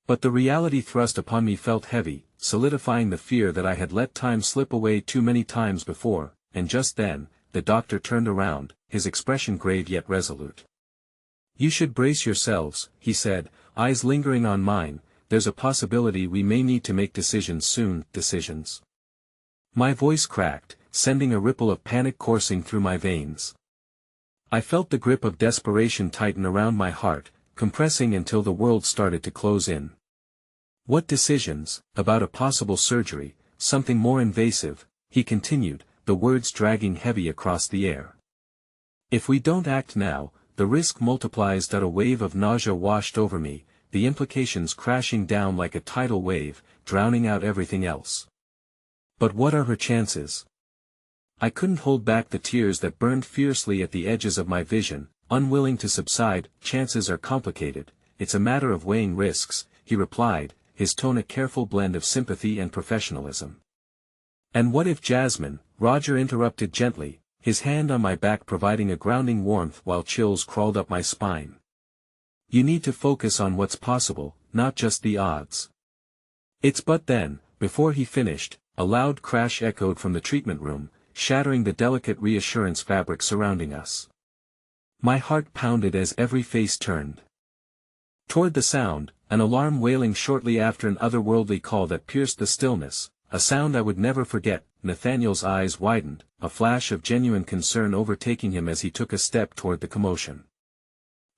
But the reality thrust upon me felt heavy, solidifying the fear that I had let time slip away too many times before. And just then, the doctor turned around, his expression grave yet resolute. You should brace yourselves, he said, eyes lingering on mine. There's a possibility we may need to make decisions soon. Decisions. My voice cracked, sending a ripple of panic coursing through my veins. I felt the grip of desperation tighten around my heart, compressing until the world started to close in. What decisions? About a possible surgery, something more invasive, he continued, the words dragging heavy across the air. If we don't act now, the risk multiplies. A wave of nausea washed over me, the implications crashing down like a tidal wave, drowning out everything else. But what are her chances? I couldn't hold back the tears that burned fiercely at the edges of my vision, unwilling to subside. Chances are complicated, it's a matter of weighing risks, he replied, his tone a careful blend of sympathy and professionalism. And what if Jasmine? Roger interrupted gently, his hand on my back providing a grounding warmth while chills crawled up my spine. You need to focus on what's possible, not just the odds. It's but then, before he finished, a loud crash echoed from the treatment room, shattering the delicate reassurance fabric surrounding us. My heart pounded as every face turned toward the sound, an alarm wailing shortly after, an otherworldly call that pierced the stillness, a sound I would never forget. Nathaniel's eyes widened, a flash of genuine concern overtaking him as he took a step toward the commotion.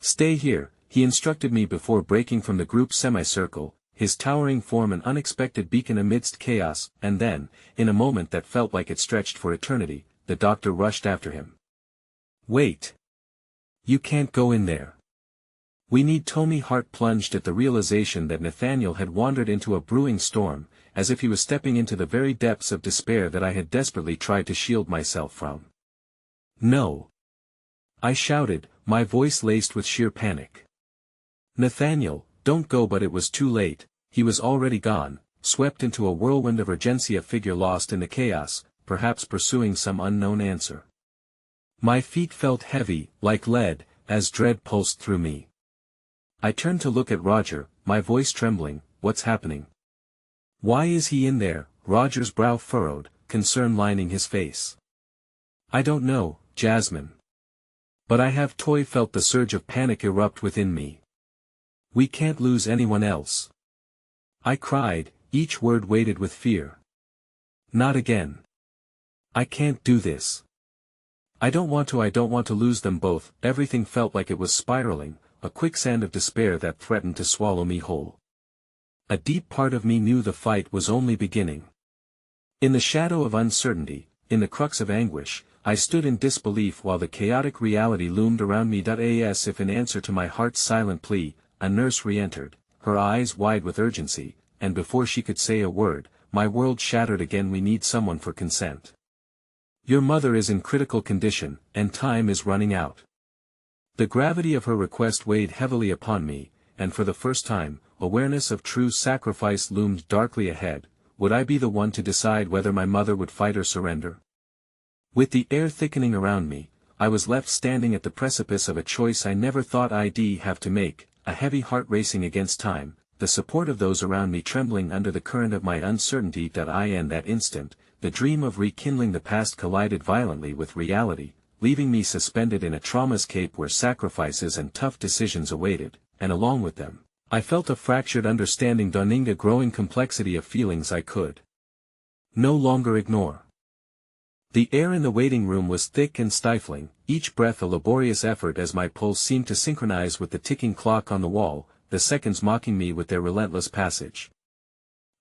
Stay here, he instructed me before breaking from the group semicircle, his towering form an unexpected beacon amidst chaos. And then, in a moment that felt like it stretched for eternity, the doctor rushed after him. Wait! You can't go in there. We need Tommy. Heart plunged at the realization that Nathaniel had wandered into a brewing storm, as if he was stepping into the very depths of despair that I had desperately tried to shield myself from. No! I shouted, my voice laced with sheer panic. Nathaniel, don't go! But it was too late, he was already gone, swept into a whirlwind of urgency, a figure lost in the chaos, perhaps pursuing some unknown answer. My feet felt heavy, like lead, as dread pulsed through me. I turned to look at Roger, my voice trembling. What's happening? Why is he in there? Roger's brow furrowed, concern lining his face. I don't know, Jasmine. But I have. Toy felt the surge of panic erupt within me. We can't lose anyone else. I cried, each word weighted with fear. Not again. I can't do this. I don't want to lose them both. Everything felt like it was spiraling, a quicksand of despair that threatened to swallow me whole. A deep part of me knew the fight was only beginning. In the shadow of uncertainty, in the crux of anguish, I stood in disbelief while the chaotic reality loomed around me. As if in answer to my heart's silent plea, a nurse re-entered, her eyes wide with urgency, and before she could say a word, my world shattered again. "We need someone for consent. Your mother is in critical condition, and time is running out." The gravity of her request weighed heavily upon me, and for the first time, awareness of true sacrifice loomed darkly ahead. Would I be the one to decide whether my mother would fight or surrender? With the air thickening around me, I was left standing at the precipice of a choice I never thought I'd have to make, a heavy heart racing against time, the support of those around me trembling under the current of my uncertainty. In that instant, the dream of rekindling the past collided violently with reality, leaving me suspended in a trauma's cape where sacrifices and tough decisions awaited, and along with them, I felt a fractured understanding donning a growing complexity of feelings I could no longer ignore. The air in the waiting room was thick and stifling, each breath a laborious effort as my pulse seemed to synchronize with the ticking clock on the wall, the seconds mocking me with their relentless passage.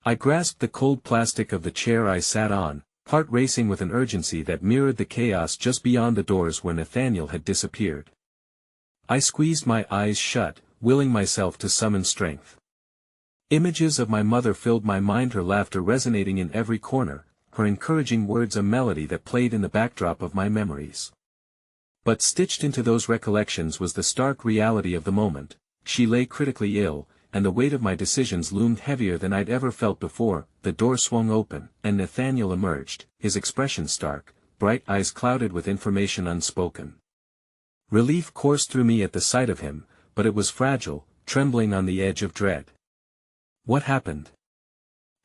I grasped the cold plastic of the chair I sat on, heart racing with an urgency that mirrored the chaos just beyond the doors where Nathaniel had disappeared. I squeezed my eyes shut, willing myself to summon strength. Images of my mother filled my mind, her laughter resonating in every corner, her encouraging words a melody that played in the backdrop of my memories. But stitched into those recollections was the stark reality of the moment. She lay critically ill, and the weight of my decisions loomed heavier than I'd ever felt before. The door swung open, and Nathaniel emerged, his expression stark, bright eyes clouded with information unspoken. Relief coursed through me at the sight of him, but it was fragile, trembling on the edge of dread. "What happened?"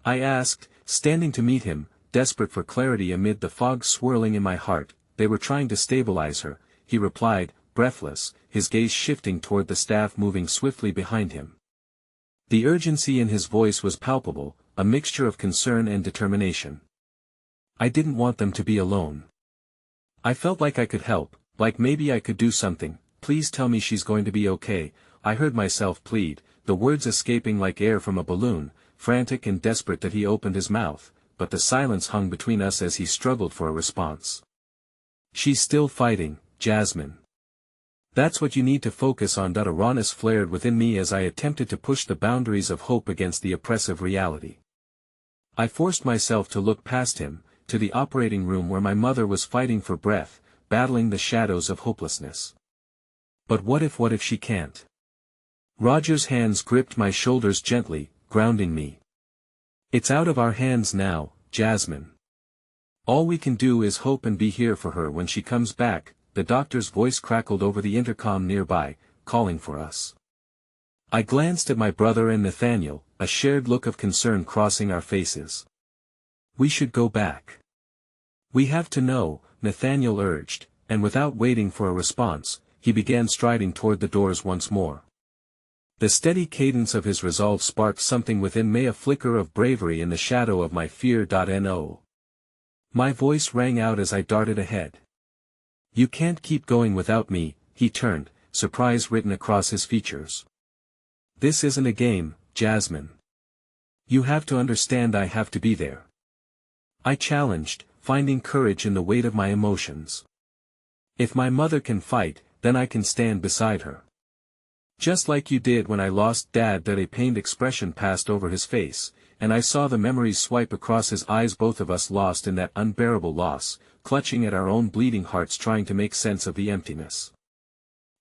I asked, standing to meet him, desperate for clarity amid the fog swirling in my heart. "They were trying to stabilize her," he replied, breathless, his gaze shifting toward the staff moving swiftly behind him. The urgency in his voice was palpable, a mixture of concern and determination. "I didn't want them to be alone. I felt like I could help, like maybe I could do something. Please tell me she's going to be okay," I heard myself plead, the words escaping like air from a balloon, frantic and desperate that he opened his mouth, but the silence hung between us as he struggled for a response. "She's still fighting, Jasmine. That's what you need to focus on." A rawness flared within me as I attempted to push the boundaries of hope against the oppressive reality. I forced myself to look past him, to the operating room where my mother was fighting for breath, battling the shadows of hopelessness. But what if she can't? Roger's hands gripped my shoulders gently, grounding me. "It's out of our hands now, Jasmine. All we can do is hope and be here for her when she comes back." The doctor's voice crackled over the intercom nearby, calling for us. I glanced at my brother and Nathaniel, a shared look of concern crossing our faces. "We should go back. We have to know," Nathaniel urged, and without waiting for a response, he began striding toward the doors once more. The steady cadence of his resolve sparked something within me, a flicker of bravery in the shadow of my fear. No. My voice rang out as I darted ahead. "You can't keep going without me," he turned, surprise written across his features. "This isn't a game, Jasmine. You have to understand I have to be there." I challenged, finding courage in the weight of my emotions. "If my mother can fight, then I can stand beside her. Just like you did when I lost Dad." A pained expression passed over his face, and I saw the memories swipe across his eyes, both of us lost in that unbearable loss, clutching at our own bleeding hearts trying to make sense of the emptiness.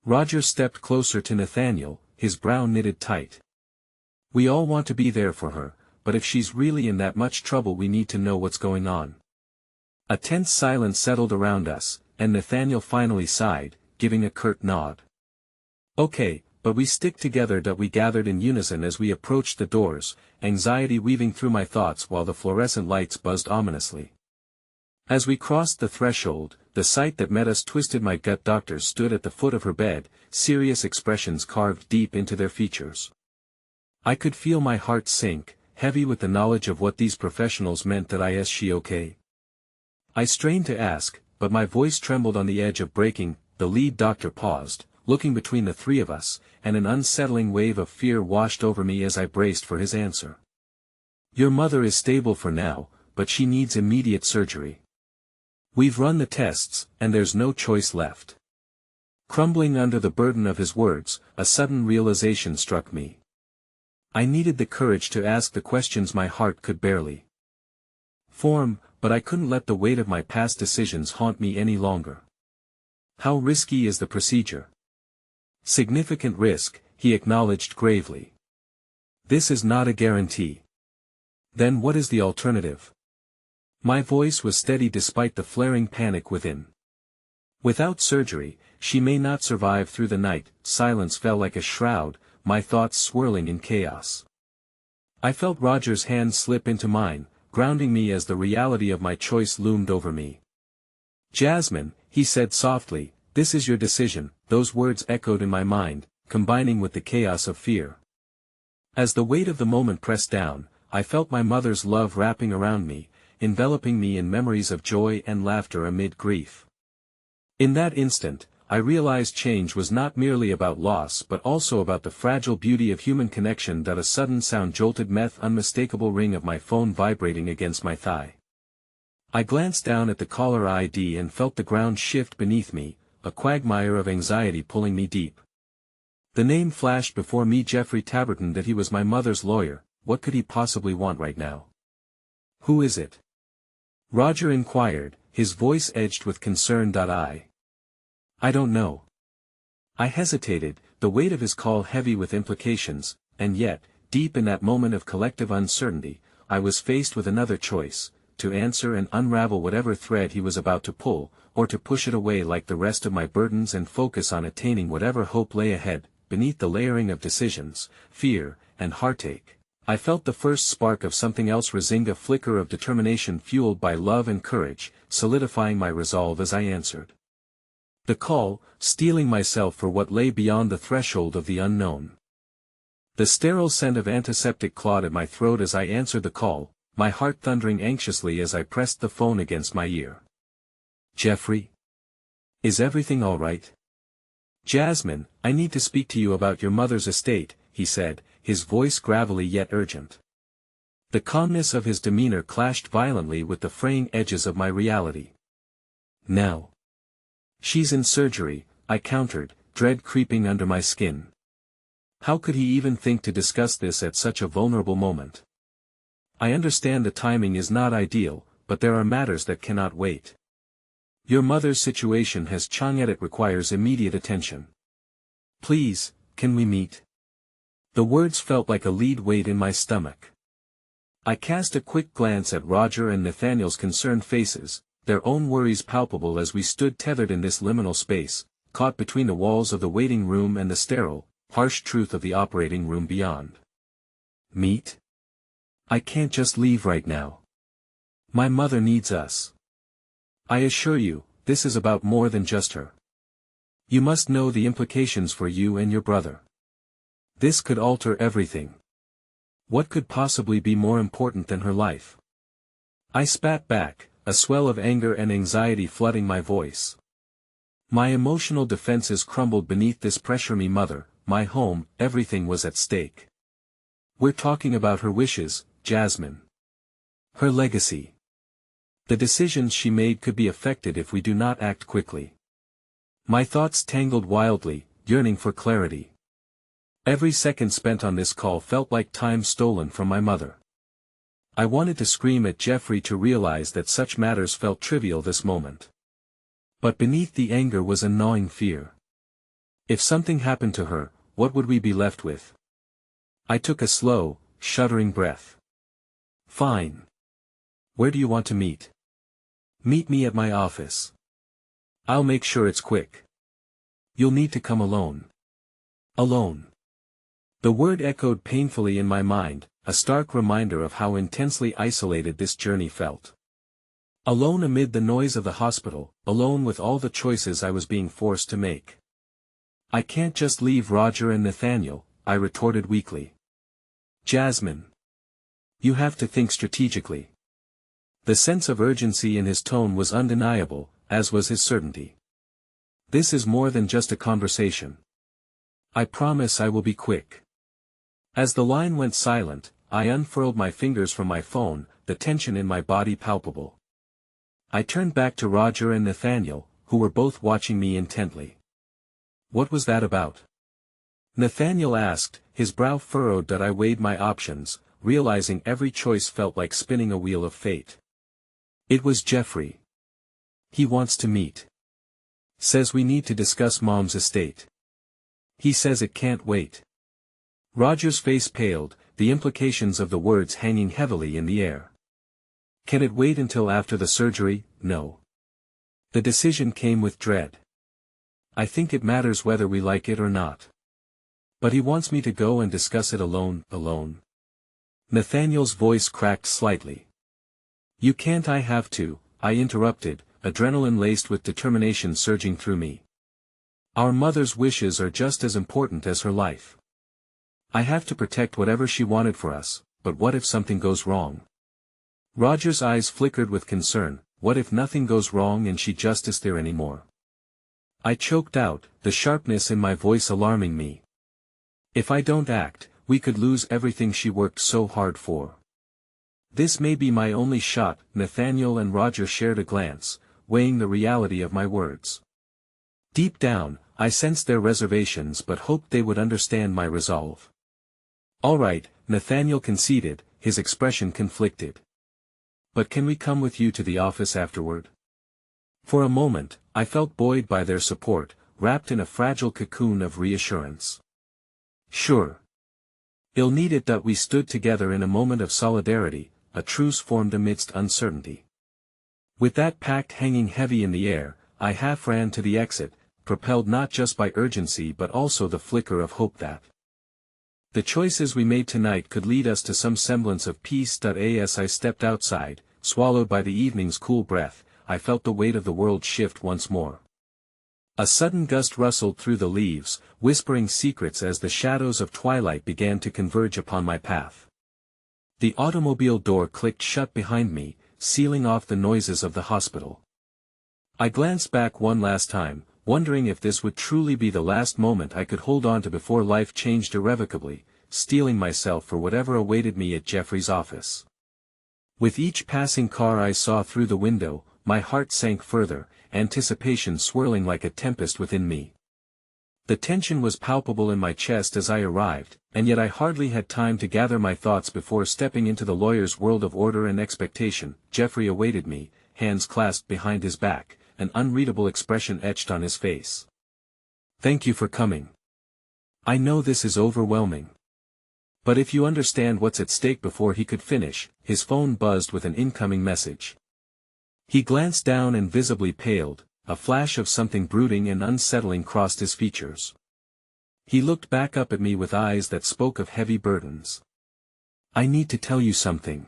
Roger stepped closer to Nathaniel, his brow knitted tight. "We all want to be there for her, but if she's really in that much trouble we need to know what's going on." A tense silence settled around us, and Nathaniel finally sighed, giving a curt nod. "Okay, but we stick together." We gathered in unison as we approached the doors, anxiety weaving through my thoughts while the fluorescent lights buzzed ominously. As we crossed the threshold, the sight that met us twisted my gut. Doctor stood at the foot of her bed, serious expressions carved deep into their features. I could feel my heart sink, heavy with the knowledge of what these professionals meant. Is she okay? I strained to ask, but my voice trembled on the edge of breaking. The lead doctor paused, looking between the three of us, and an unsettling wave of fear washed over me as I braced for his answer. "Your mother is stable for now, but she needs immediate surgery." We've run the tests, and there's no choice left. Crumbling under the burden of his words, a sudden realization struck me. I needed the courage to ask the questions my heart could barely form, but I couldn't let the weight of my past decisions haunt me any longer. How risky is the procedure? Significant risk, he acknowledged gravely. This is not a guarantee. Then what is the alternative? My voice was steady despite the flaring panic within. Without surgery, she may not survive through the night. Silence fell like a shroud, my thoughts swirling in chaos. I felt Roger's hand slip into mine, grounding me as the reality of my choice loomed over me. Jasmine, he said softly, this is your decision. Those words echoed in my mind, combining with the chaos of fear. As the weight of the moment pressed down, I felt my mother's love wrapping around me, enveloping me in memories of joy and laughter amid grief. In that instant, I realized change was not merely about loss but also about the fragile beauty of human connection. That a sudden sound jolted unmistakable ring of my phone vibrating against my thigh. I glanced down at the caller ID and felt the ground shift beneath me, a quagmire of anxiety pulling me deep. The name flashed before me, Jeffrey Taberton. That he was my mother's lawyer. What could he possibly want right now? Who is it? Roger inquired, his voice edged with concern. I don't know. I hesitated, the weight of his call heavy with implications, and yet, deep in that moment of collective uncertainty, I was faced with another choice, to answer and unravel whatever thread he was about to pull, or to push it away like the rest of my burdens and focus on attaining whatever hope lay ahead. Beneath the layering of decisions, fear, and heartache, I felt the first spark of something else rising, a flicker of determination fueled by love and courage, solidifying my resolve as I answered the call, steeling myself for what lay beyond the threshold of the unknown. The sterile scent of antiseptic clawed at my throat as I answered the call, my heart thundering anxiously as I pressed the phone against my ear. Jeffrey? Is everything all right? Jasmine, I need to speak to you about your mother's estate, he said, his voice gravelly yet urgent. The calmness of his demeanor clashed violently with the fraying edges of my reality. Now. She's in surgery, I countered, dread creeping under my skin. How could he even think to discuss this at such a vulnerable moment? I understand the timing is not ideal, but there are matters that cannot wait. Your mother's situation has changed. It requires immediate attention. Please, can we meet? The words felt like a lead weight in my stomach. I cast a quick glance at Roger and Nathaniel's concerned faces, their own worries palpable as we stood tethered in this liminal space, caught between the walls of the waiting room and the sterile, harsh truth of the operating room beyond. Meet? I can't just leave right now. My mother needs us. I assure you, this is about more than just her. You must know the implications for you and your brother. This could alter everything. What could possibly be more important than her life? I spat back, a swell of anger and anxiety flooding my voice. My emotional defenses crumbled beneath this pressure. My mother, my home, everything was at stake. We're talking about her wishes, Jasmine. Her legacy. The decisions she made could be affected if we do not act quickly. My thoughts tangled wildly, yearning for clarity. Every second spent on this call felt like time stolen from my mother. I wanted to scream at Jeffrey to realize that such matters felt trivial this moment. But beneath the anger was a gnawing fear. If something happened to her, what would we be left with? I took a slow, shuddering breath. Fine. Where do you want to meet? Meet me at my office. I'll make sure it's quick. You'll need to come alone. Alone. The word echoed painfully in my mind, a stark reminder of how intensely isolated this journey felt. Alone amid the noise of the hospital, alone with all the choices I was being forced to make. I can't just leave Roger and Nathaniel, I retorted weakly. Jasmine. You have to think strategically. The sense of urgency in his tone was undeniable, as was his certainty. This is more than just a conversation. I promise I will be quick. As the line went silent, I unfurled my fingers from my phone, the tension in my body palpable. I turned back to Roger and Nathaniel, who were both watching me intently. What was that about? Nathaniel asked, his brow furrowed. I weighed my options, realizing every choice felt like spinning a wheel of fate. It was Jeffrey. He wants to meet. Says we need to discuss Mom's estate. He says it can't wait. Roger's face paled, the implications of the words hanging heavily in the air. Can it wait until after the surgery? No. The decision came with dread. I think it matters whether we like it or not. But he wants me to go and discuss it alone. Nathaniel's voice cracked slightly. You can't. I have to, I interrupted, adrenaline laced with determination surging through me. Our mother's wishes are just as important as her life. I have to protect whatever she wanted for us, but what if something goes wrong? Roger's eyes flickered with concern. What if nothing goes wrong and she just isn't there anymore? I choked out, the sharpness in my voice alarming me. If I don't act, we could lose everything she worked so hard for. This may be my only shot. Nathaniel and Roger shared a glance, weighing the reality of my words. Deep down, I sensed their reservations but hoped they would understand my resolve. All right, Nathaniel conceded, his expression conflicted. But can we come with you to the office afterward? For a moment, I felt buoyed by their support, wrapped in a fragile cocoon of reassurance. Sure. You'll need it. We stood together in a moment of solidarity, a truce formed amidst uncertainty. With that pact hanging heavy in the air, I half ran to the exit, propelled not just by urgency but also the flicker of hope that the choices we made tonight could lead us to some semblance of peace. As I stepped outside, swallowed by the evening's cool breath, I felt the weight of the world shift once more. A sudden gust rustled through the leaves, whispering secrets as the shadows of twilight began to converge upon my path. The automobile door clicked shut behind me, sealing off the noises of the hospital. I glanced back one last time, wondering if this would truly be the last moment I could hold on to before life changed irrevocably, steeling myself for whatever awaited me at Jeffrey's office. With each passing car I saw through the window, my heart sank further, anticipation swirling like a tempest within me. The tension was palpable in my chest as I arrived, and yet I hardly had time to gather my thoughts before stepping into the lawyer's world of order and expectation. Jeffrey awaited me, hands clasped behind his back, an unreadable expression etched on his face. Thank you for coming. I know this is overwhelming. But if you understand what's at stake. Before he could finish, his phone buzzed with an incoming message. He glanced down and visibly paled, a flash of something brooding and unsettling crossed his features. He looked back up at me with eyes that spoke of heavy burdens. I need to tell you something.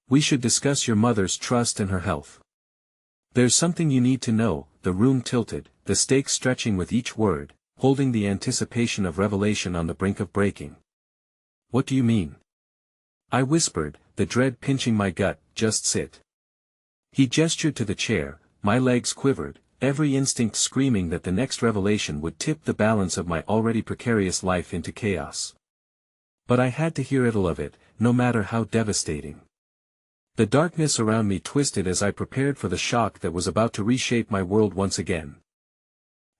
We should discuss your mother's trust and her health. There's something you need to know. The room tilted, the stakes stretching with each word, holding the anticipation of revelation on the brink of breaking. What do you mean? I whispered, the dread pinching my gut. Just sit. He gestured to the chair, my legs quivered, every instinct screaming that the next revelation would tip the balance of my already precarious life into chaos. But I had to hear all of it, no matter how devastating. The darkness around me twisted as I prepared for the shock that was about to reshape my world once again.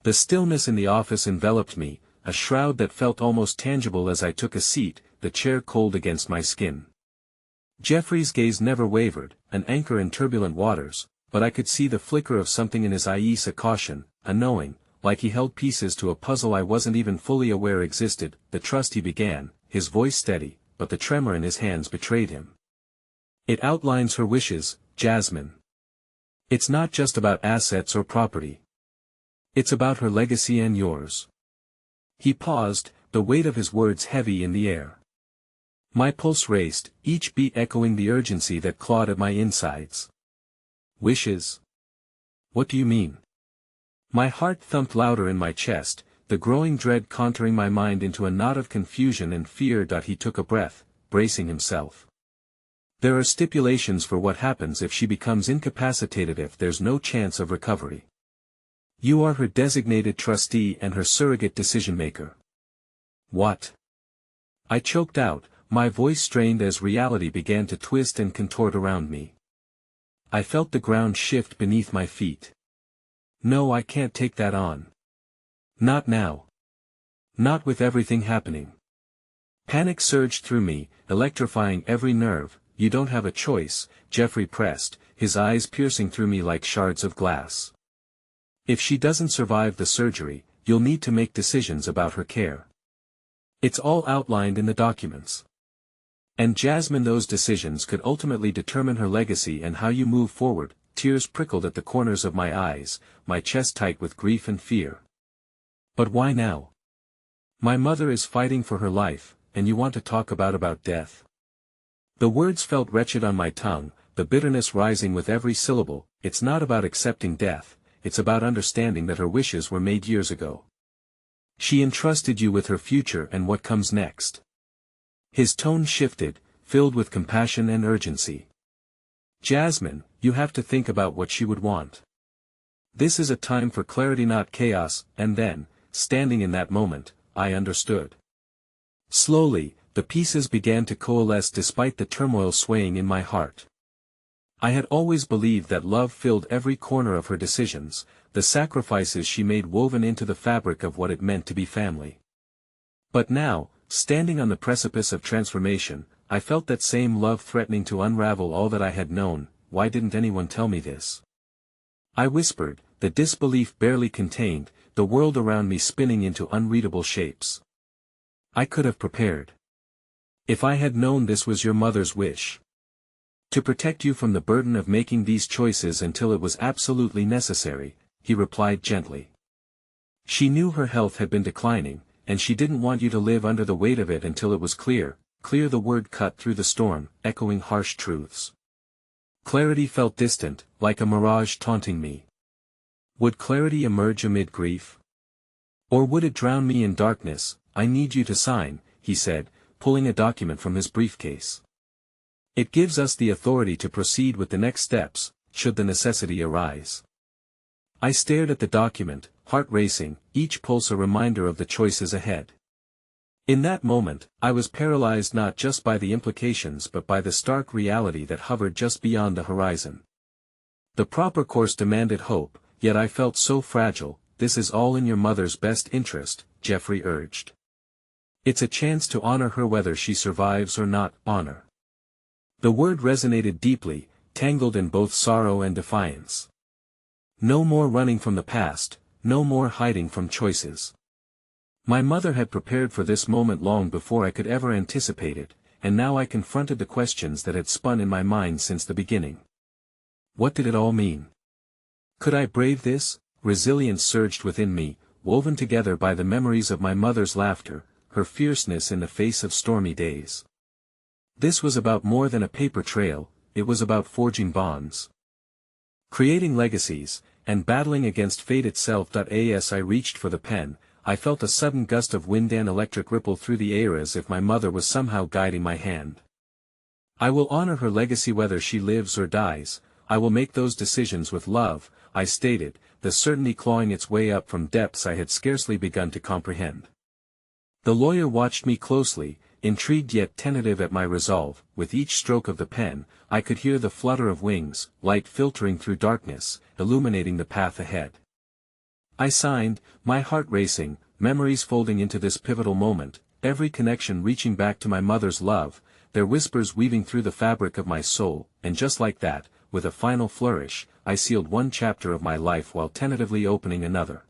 The stillness in the office enveloped me, a shroud that felt almost tangible as I took a seat, the chair cold against my skin. Jeffrey's gaze never wavered, an anchor in turbulent waters, but I could see the flicker of something in his eyes, a caution, a knowing, like he held pieces to a puzzle I wasn't even fully aware existed. The trust, he began, his voice steady, but the tremor in his hands betrayed him. It outlines her wishes, Jasmine. It's not just about assets or property. It's about her legacy and yours. He paused, the weight of his words heavy in the air. My pulse raced, each beat echoing the urgency that clawed at my insides. Wishes? What do you mean? My heart thumped louder in my chest, the growing dread contouring my mind into a knot of confusion and fear. He took a breath, bracing himself. There are stipulations for what happens if she becomes incapacitated, if there's no chance of recovery. You are her designated trustee and her surrogate decision-maker. What? I choked out, my voice strained as reality began to twist and contort around me. I felt the ground shift beneath my feet. No, I can't take that on. Not now. Not with everything happening. Panic surged through me, electrifying every nerve. You don't have a choice, Jeffrey pressed, his eyes piercing through me like shards of glass. If she doesn't survive the surgery, you'll need to make decisions about her care. It's all outlined in the documents. And Jasmine, those decisions could ultimately determine her legacy and how you move forward. Tears prickled at the corners of my eyes, my chest tight with grief and fear. But why now? My mother is fighting for her life, and you want to talk about death? The words felt wretched on my tongue, the bitterness rising with every syllable. It's not about accepting death, it's about understanding that her wishes were made years ago. She entrusted you with her future and what comes next. His tone shifted, filled with compassion and urgency. Jasmine, you have to think about what she would want. This is a time for clarity, not chaos. And then, standing in that moment, I understood. Slowly, the pieces began to coalesce despite the turmoil swaying in my heart. I had always believed that love filled every corner of her decisions, the sacrifices she made woven into the fabric of what it meant to be family. But now, standing on the precipice of transformation, I felt that same love threatening to unravel all that I had known. Why didn't anyone tell me this? I whispered, the disbelief barely contained, the world around me spinning into unreadable shapes. I could have prepared. If I had known this was your mother's wish. To protect you from the burden of making these choices until it was absolutely necessary, he replied gently. She knew her health had been declining, and she didn't want you to live under the weight of it until it was clear. The word cut through the storm, echoing harsh truths. Clarity felt distant, like a mirage taunting me. Would clarity emerge amid grief? Or would it drown me in darkness? I need you to sign, he said, pulling a document from his briefcase. It gives us the authority to proceed with the next steps, should the necessity arise. I stared at the document, heart racing, each pulse a reminder of the choices ahead. In that moment, I was paralyzed not just by the implications but by the stark reality that hovered just beyond the horizon. The proper course demanded hope, yet I felt so fragile. This is all in your mother's best interest, Jeffrey urged. It's a chance to honor her whether she survives or not. Honor. The word resonated deeply, tangled in both sorrow and defiance. No more running from the past, no more hiding from choices. My mother had prepared for this moment long before I could ever anticipate it, and now I confronted the questions that had spun in my mind since the beginning. What did it all mean? Could I brave this? Resilience surged within me, woven together by the memories of my mother's laughter, her fierceness in the face of stormy days. This was about more than a paper trail, it was about forging bonds, creating legacies, and battling against fate itself. As I reached for the pen, I felt a sudden gust of wind and electric ripple through the air as if my mother was somehow guiding my hand. I will honor her legacy whether she lives or dies. I will make those decisions with love, I stated, the certainty clawing its way up from depths I had scarcely begun to comprehend. The lawyer watched me closely, intrigued yet tentative at my resolve. With each stroke of the pen, I could hear the flutter of wings, light filtering through darkness, illuminating the path ahead. I signed, my heart racing, memories folding into this pivotal moment, every connection reaching back to my mother's love, their whispers weaving through the fabric of my soul. And just like that, with a final flourish, I sealed one chapter of my life while tentatively opening another.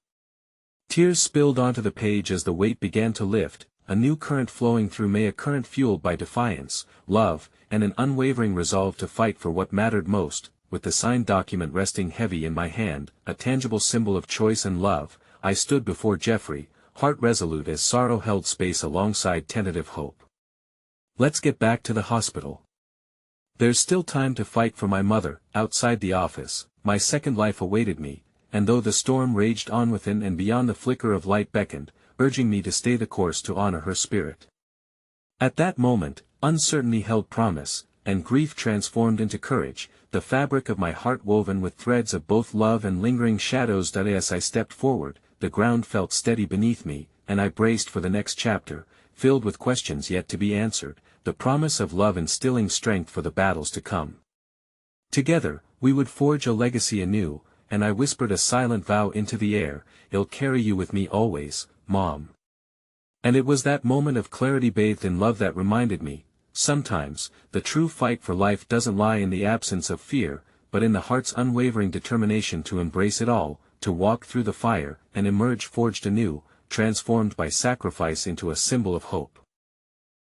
Tears spilled onto the page as the weight began to lift, a new current flowing through me, a current fueled by defiance, love, and an unwavering resolve to fight for what mattered most. With the signed document resting heavy in my hand, a tangible symbol of choice and love, I stood before Jeffrey, heart resolute as sorrow held space alongside tentative hope. Let's get back to the hospital. There's still time to fight for my mother. Outside the office, my second life awaited me, and though the storm raged on within and beyond, the flicker of light beckoned, urging me to stay the course to honor her spirit. At that moment, uncertainty held promise, and grief transformed into courage, the fabric of my heart woven with threads of both love and lingering shadows. As I stepped forward, the ground felt steady beneath me, and I braced for the next chapter, filled with questions yet to be answered, the promise of love instilling strength for the battles to come. Together, we would forge a legacy anew, and I whispered a silent vow into the air, "I'll carry you with me always, Mom." And it was that moment of clarity bathed in love that reminded me, sometimes, the true fight for life doesn't lie in the absence of fear, but in the heart's unwavering determination to embrace it all, to walk through the fire, and emerge forged anew, transformed by sacrifice into a symbol of hope.